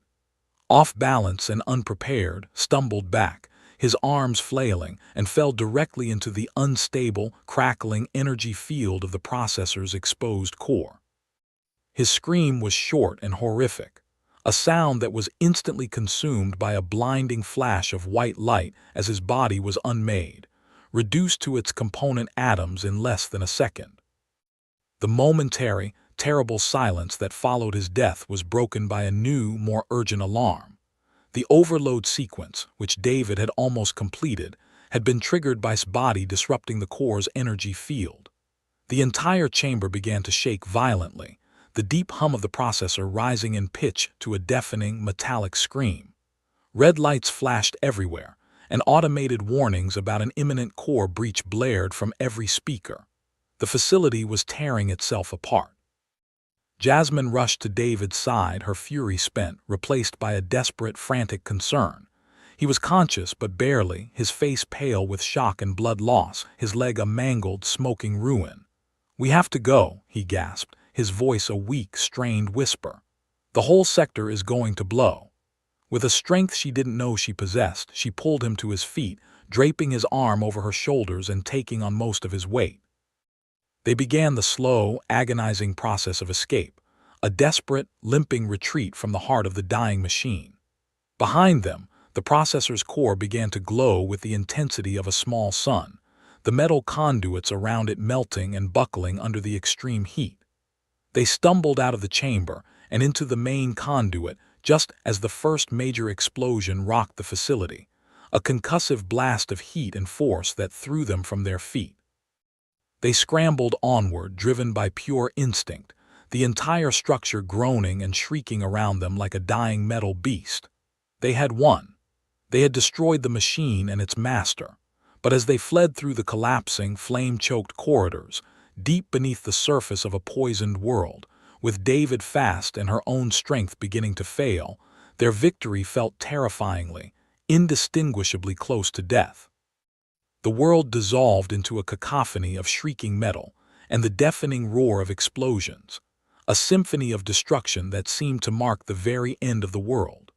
Off balance and unprepared, stumbled back, his arms flailing, and fell directly into the unstable, crackling energy field of the processor's exposed core. His scream was short and horrific, a sound that was instantly consumed by a blinding flash of white light as his body was unmade, reduced to its component atoms in less than a second. The momentary, terrible silence that followed his death was broken by a new, more urgent alarm. The overload sequence, which David had almost completed, had been triggered by his body disrupting the core's energy field. The entire chamber began to shake violently, the deep hum of the processor rising in pitch to a deafening, metallic scream. Red lights flashed everywhere, and automated warnings about an imminent core breach blared from every speaker. The facility was tearing itself apart. Jasmine rushed to David's side, her fury spent, replaced by a desperate, frantic concern. He was conscious, but barely, his face pale with shock and blood loss, his leg a mangled, smoking ruin. "We have to go," he gasped, his voice a weak, strained whisper. "The whole sector is going to blow." With a strength she didn't know she possessed, she pulled him to his feet, draping his arm over her shoulders and taking on most of his weight. They began the slow, agonizing process of escape, a desperate, limping retreat from the heart of the dying machine. Behind them, the processor's core began to glow with the intensity of a small sun, the metal conduits around it melting and buckling under the extreme heat. They stumbled out of the chamber and into the main conduit just as the first major explosion rocked the facility, a concussive blast of heat and force that threw them from their feet. They scrambled onward, driven by pure instinct, the entire structure groaning and shrieking around them like a dying metal beast. They had won. They had destroyed the machine and its master. But as they fled through the collapsing, flame-choked corridors, deep beneath the surface of a poisoned world, with David fast and her own strength beginning to fail, their victory felt terrifyingly, indistinguishably close to death. The world dissolved into a cacophony of shrieking metal and the deafening roar of explosions, a symphony of destruction that seemed to mark the very end of the world.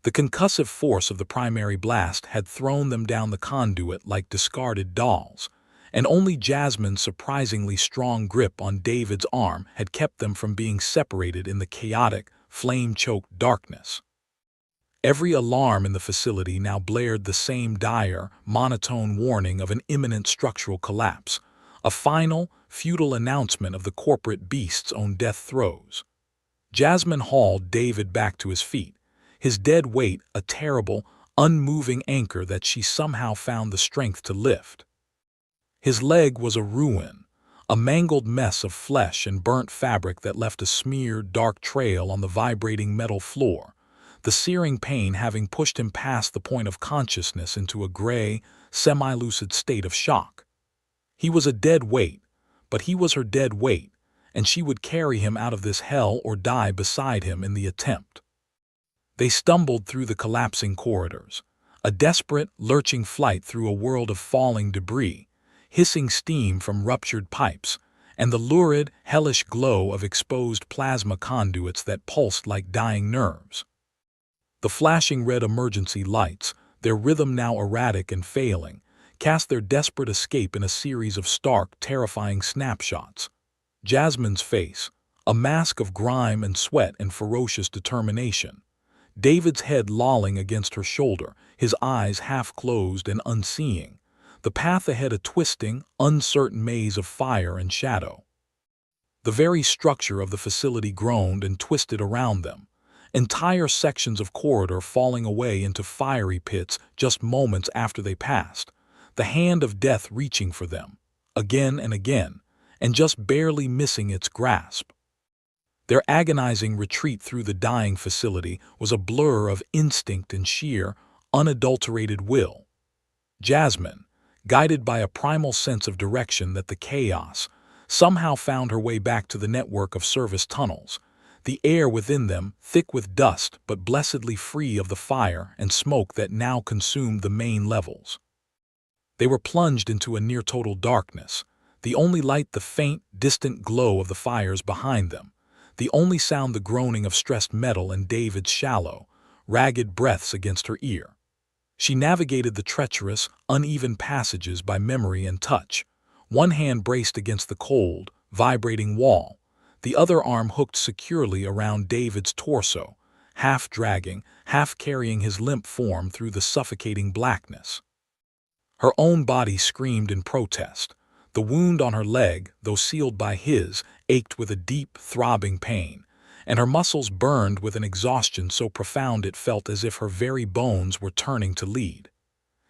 The concussive force of the primary blast had thrown them down the conduit like discarded dolls, and only Jasmine's surprisingly strong grip on David's arm had kept them from being separated in the chaotic, flame-choked darkness. Every alarm in the facility now blared the same dire, monotone warning of an imminent structural collapse, a final, futile announcement of the corporate beast's own death throes. Jasmine hauled David back to his feet, his dead weight a terrible, unmoving anchor that she somehow found the strength to lift. His leg was a ruin, a mangled mess of flesh and burnt fabric that left a smeared, dark trail on the vibrating metal floor, the searing pain having pushed him past the point of consciousness into a gray, semi-lucid state of shock. He was a dead weight, but he was her dead weight, and she would carry him out of this hell or die beside him in the attempt. They stumbled through the collapsing corridors, a desperate, lurching flight through a world of falling debris, hissing steam from ruptured pipes, and the lurid, hellish glow of exposed plasma conduits that pulsed like dying nerves. The flashing red emergency lights, their rhythm now erratic and failing, cast their desperate escape in a series of stark, terrifying snapshots. Jasmine's face, a mask of grime and sweat and ferocious determination. David's head lolling against her shoulder, his eyes half-closed and unseeing. The path ahead a twisting, uncertain maze of fire and shadow. The very structure of the facility groaned and twisted around them, entire sections of corridor falling away into fiery pits just moments after they passed, the hand of death reaching for them, again and again, and just barely missing its grasp. Their agonizing retreat through the dying facility was a blur of instinct and sheer, unadulterated will. Jasmine, guided by a primal sense of direction that the chaos, somehow found her way back to the network of service tunnels, the air within them thick with dust but blessedly free of the fire and smoke that now consumed the main levels. They were plunged into a near-total darkness, the only light the faint, distant glow of the fires behind them, the only sound the groaning of stressed metal and David's shallow, ragged breaths against her ear. She navigated the treacherous, uneven passages by memory and touch, one hand braced against the cold, vibrating wall, the other arm hooked securely around David's torso, half dragging, half carrying his limp form through the suffocating blackness. Her own body screamed in protest. The wound on her leg, though sealed by his, ached with a deep, throbbing pain, and her muscles burned with an exhaustion so profound it felt as if her very bones were turning to lead.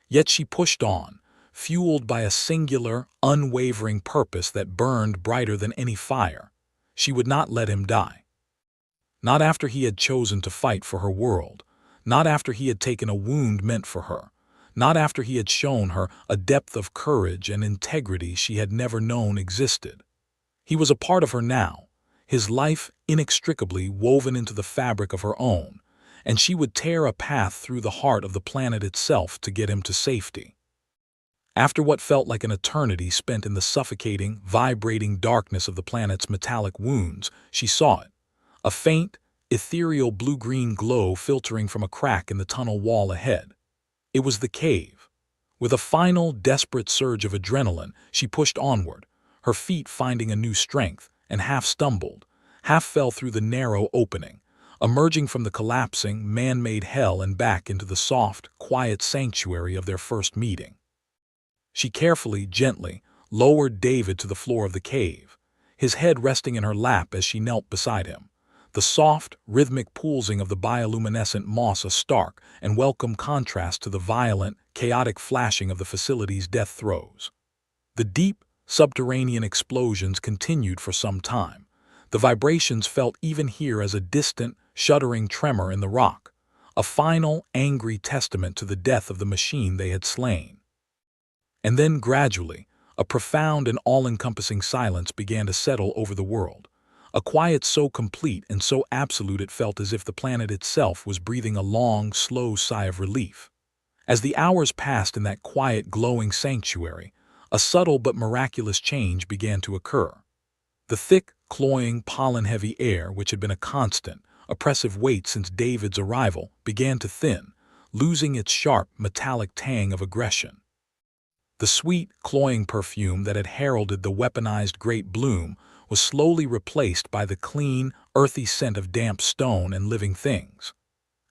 Yet she pushed on, fueled by a singular, unwavering purpose that burned brighter than any fire. She would not let him die. Not after he had chosen to fight for her world, not after he had taken a wound meant for her, not after he had shown her a depth of courage and integrity she had never known existed. He was a part of her now, his life inextricably woven into the fabric of her own, and she would tear a path through the heart of the planet itself to get him to safety. After what felt like an eternity spent in the suffocating, vibrating darkness of the planet's metallic wounds, she saw it, a faint, ethereal blue-green glow filtering from a crack in the tunnel wall ahead. It was the cave. With a final, desperate surge of adrenaline, she pushed onward, her feet finding a new strength, and half stumbled, half fell through the narrow opening, emerging from the collapsing, man-made hell and back into the soft, quiet sanctuary of their first meeting. She carefully, gently, lowered David to the floor of the cave, his head resting in her lap as she knelt beside him, the soft, rhythmic pulsing of the bioluminescent moss a stark and welcome contrast to the violent, chaotic flashing of the facility's death throes. The deep, subterranean explosions continued for some time, the vibrations felt even here as a distant, shuddering tremor in the rock, a final, angry testament to the death of the machine they had slain. And then, gradually, a profound and all-encompassing silence began to settle over the world, a quiet so complete and so absolute it felt as if the planet itself was breathing a long, slow sigh of relief. As the hours passed in that quiet, glowing sanctuary, a subtle but miraculous change began to occur. The thick, cloying, pollen-heavy air, which had been a constant, oppressive weight since David's arrival, began to thin, losing its sharp, metallic tang of aggression. The sweet, cloying perfume that had heralded the weaponized Great Bloom was slowly replaced by the clean, earthy scent of damp stone and living things.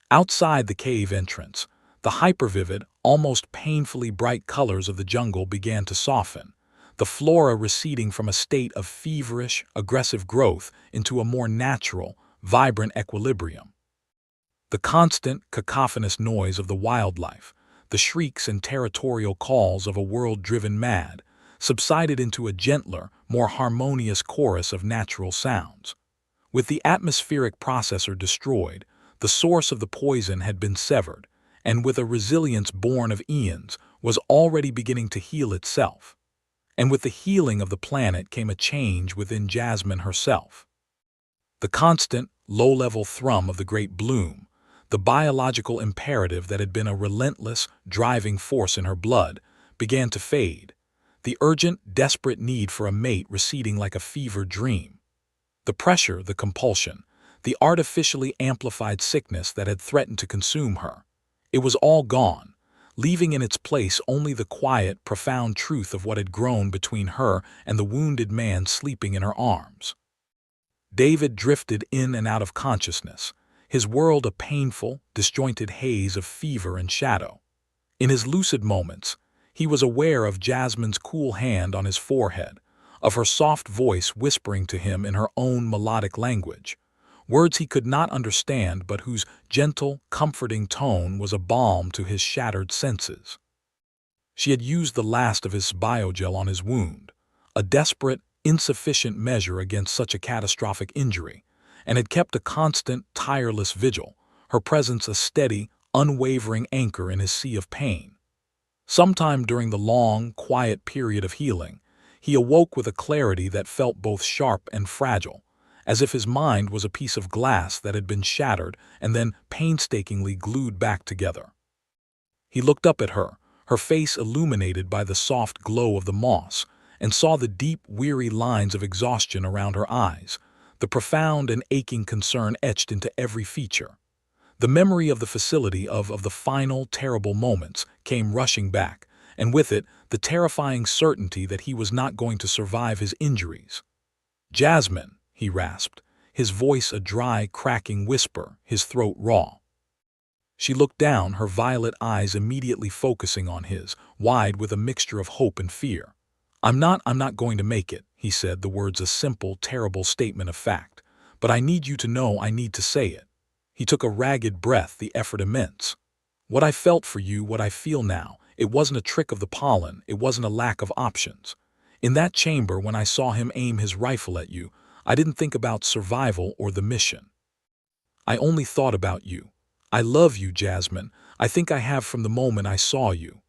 Outside the cave entrance, the hypervivid, almost painfully bright colors of the jungle began to soften, the flora receding from a state of feverish, aggressive growth into a more natural, vibrant equilibrium. The constant, cacophonous noise of the wildlife, the shrieks and territorial calls of a world driven mad, subsided into a gentler, more harmonious chorus of natural sounds. With the atmospheric processor destroyed, the source of the poison had been severed, and with a resilience born of eons, was already beginning to heal itself. And with the healing of the planet came a change within Jasmine herself. The constant, low-level thrum of the Great Bloom, the biological imperative that had been a relentless, driving force in her blood, began to fade, the urgent, desperate need for a mate receding like a fever dream. The pressure, the compulsion, the artificially amplified sickness that had threatened to consume her, it was all gone, leaving in its place only the quiet, profound truth of what had grown between her and the wounded man sleeping in her arms. David drifted in and out of consciousness, his world a painful, disjointed haze of fever and shadow. In his lucid moments, he was aware of Jasmine's cool hand on his forehead, of her soft voice whispering to him in her own melodic language, words he could not understand but whose gentle, comforting tone was a balm to his shattered senses. She had used the last of his biogel on his wound, a desperate, insufficient measure against such a catastrophic injury, and had kept a constant, tireless vigil, her presence a steady, unwavering anchor in his sea of pain. Sometime during the long, quiet period of healing, he awoke with a clarity that felt both sharp and fragile, as if his mind was a piece of glass that had been shattered and then painstakingly glued back together. He looked up at her, her face illuminated by the soft glow of the moss, and saw the deep, weary lines of exhaustion around her eyes, the profound and aching concern etched into every feature. The memory of the facility of the final, terrible moments came rushing back, and with it, the terrifying certainty that he was not going to survive his injuries. "Jasmine," he rasped, his voice a dry, cracking whisper, his throat raw. She looked down, her violet eyes immediately focusing on his, wide with a mixture of hope and fear. I'm not going to make it," he said, the words a simple, terrible statement of fact. "But I need you to know I need to say it." He took a ragged breath, the effort immense. "What I felt for you, what I feel now, it wasn't a trick of the pollen, it wasn't a lack of options. In that chamber, when I saw him aim his rifle at you, I didn't think about survival or the mission. I only thought about you. I love you, Jasmine. I think I have from the moment I saw you."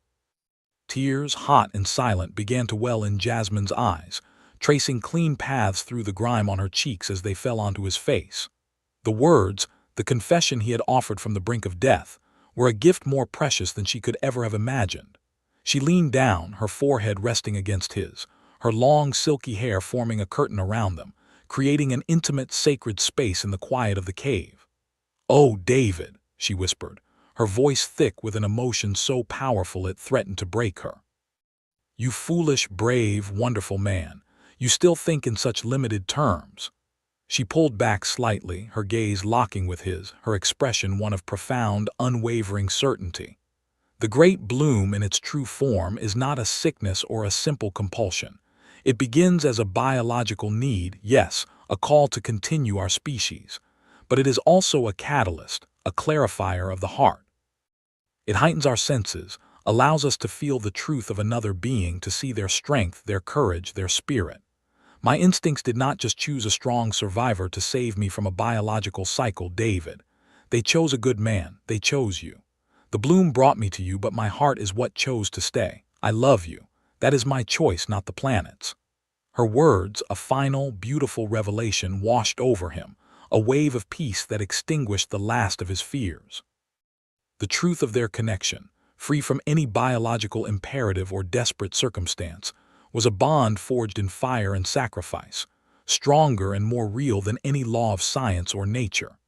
Tears, hot and silent, began to well in Jasmine's eyes, tracing clean paths through the grime on her cheeks as they fell onto his face. The words, the confession he had offered from the brink of death, were a gift more precious than she could ever have imagined. She leaned down, her forehead resting against his, her long, silky hair forming a curtain around them, creating an intimate, sacred space in the quiet of the cave. "Oh, David," she whispered, her voice thick with an emotion so powerful it threatened to break her. "You foolish, brave, wonderful man, you still think in such limited terms." She pulled back slightly, her gaze locking with his, her expression one of profound, unwavering certainty. "The great bloom in its true form is not a sickness or a simple compulsion. It begins as a biological need, yes, a call to continue our species. But it is also a catalyst, a clarifier of the heart. It heightens our senses, allows us to feel the truth of another being, to see their strength, their courage, their spirit. My instincts did not just choose a strong survivor to save me from a biological cycle, David. They chose a good man, they chose you. The bloom brought me to you, but my heart is what chose to stay. I love you. That is my choice, not the planet's." Her words, a final, beautiful revelation, washed over him, a wave of peace that extinguished the last of his fears. The truth of their connection, free from any biological imperative or desperate circumstance, was a bond forged in fire and sacrifice, stronger and more real than any law of science or nature.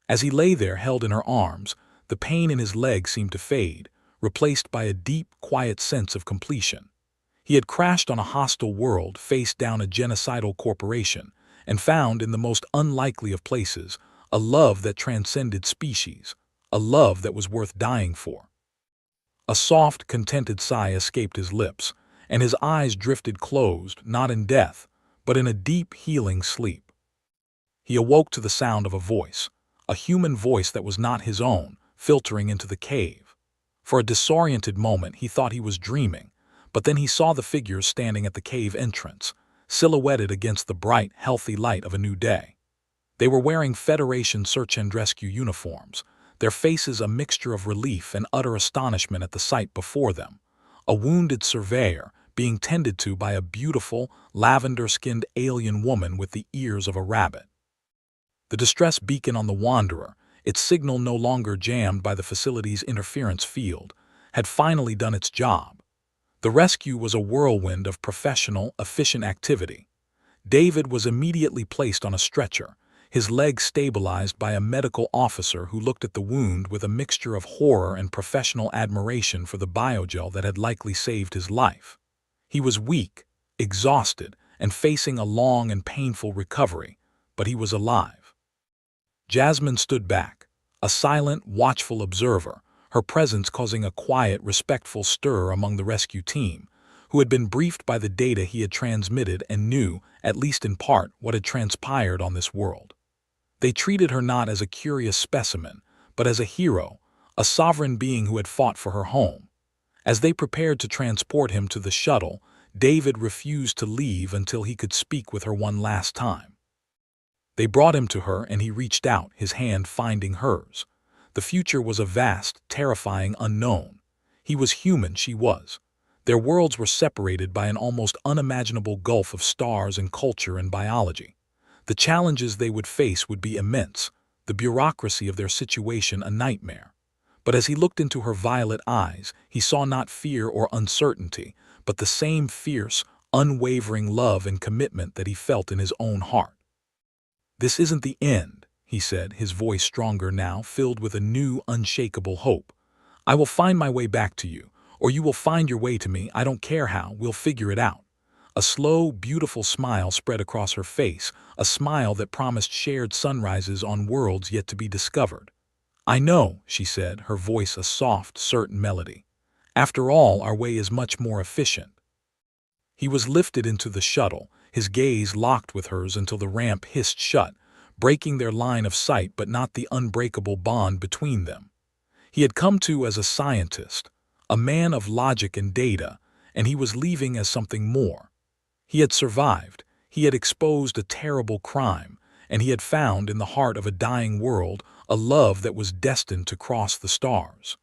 As he lay there held in her arms, the pain in his leg seemed to fade, replaced by a deep, quiet sense of completion. He had crashed on a hostile world, faced down a genocidal corporation, and found in the most unlikely of places a love that transcended species, a love that was worth dying for. A soft, contented sigh escaped his lips, and his eyes drifted closed, not in death, but in a deep, healing sleep. He awoke to the sound of a human voice that was not his own, filtering into the cave. For a disoriented moment he thought he was dreaming, but then he saw the figures standing at the cave entrance, silhouetted against the bright, healthy light of a new day. They were wearing Federation search and rescue uniforms, their faces a mixture of relief and utter astonishment at the sight before them. A wounded surveyor, being tended to by a beautiful, lavender-skinned alien woman with the ears of a rabbit. The distress beacon on the Wanderer, its signal no longer jammed by the facility's interference field, had finally done its job. The rescue was a whirlwind of professional, efficient activity. David was immediately placed on a stretcher, his legs stabilized by a medical officer who looked at the wound with a mixture of horror and professional admiration for the biogel that had likely saved his life. He was weak, exhausted, and facing a long and painful recovery, but he was alive. Jasmine stood back, a silent, watchful observer, her presence causing a quiet, respectful stir among the rescue team, who had been briefed by the data he had transmitted and knew, at least in part, what had transpired on this world. They treated her not as a curious specimen, but as a hero, a sovereign being who had fought for her home. As they prepared to transport him to the shuttle, David refused to leave until he could speak with her one last time. They brought him to her and he reached out, his hand finding hers. The future was a vast, terrifying unknown. He was human, she was. Their worlds were separated by an almost unimaginable gulf of stars and culture and biology. The challenges they would face would be immense, the bureaucracy of their situation a nightmare. But as he looked into her violet eyes, he saw not fear or uncertainty, but the same fierce, unwavering love and commitment that he felt in his own heart. "This isn't the end," he said, his voice stronger now, filled with a new, unshakable hope. "I will find my way back to you, or you will find your way to me. I don't care how, we'll figure it out." A slow, beautiful smile spread across her face, a smile that promised shared sunrises on worlds yet to be discovered. "I know," she said, her voice a soft, certain melody. "After all, our way is much more efficient." He was lifted into the shuttle, his gaze locked with hers until the ramp hissed shut, breaking their line of sight but not the unbreakable bond between them. He had come to as a scientist, a man of logic and data, and he was leaving as something more. He had survived, he had exposed a terrible crime, and he had found in the heart of a dying world a love that was destined to cross the stars.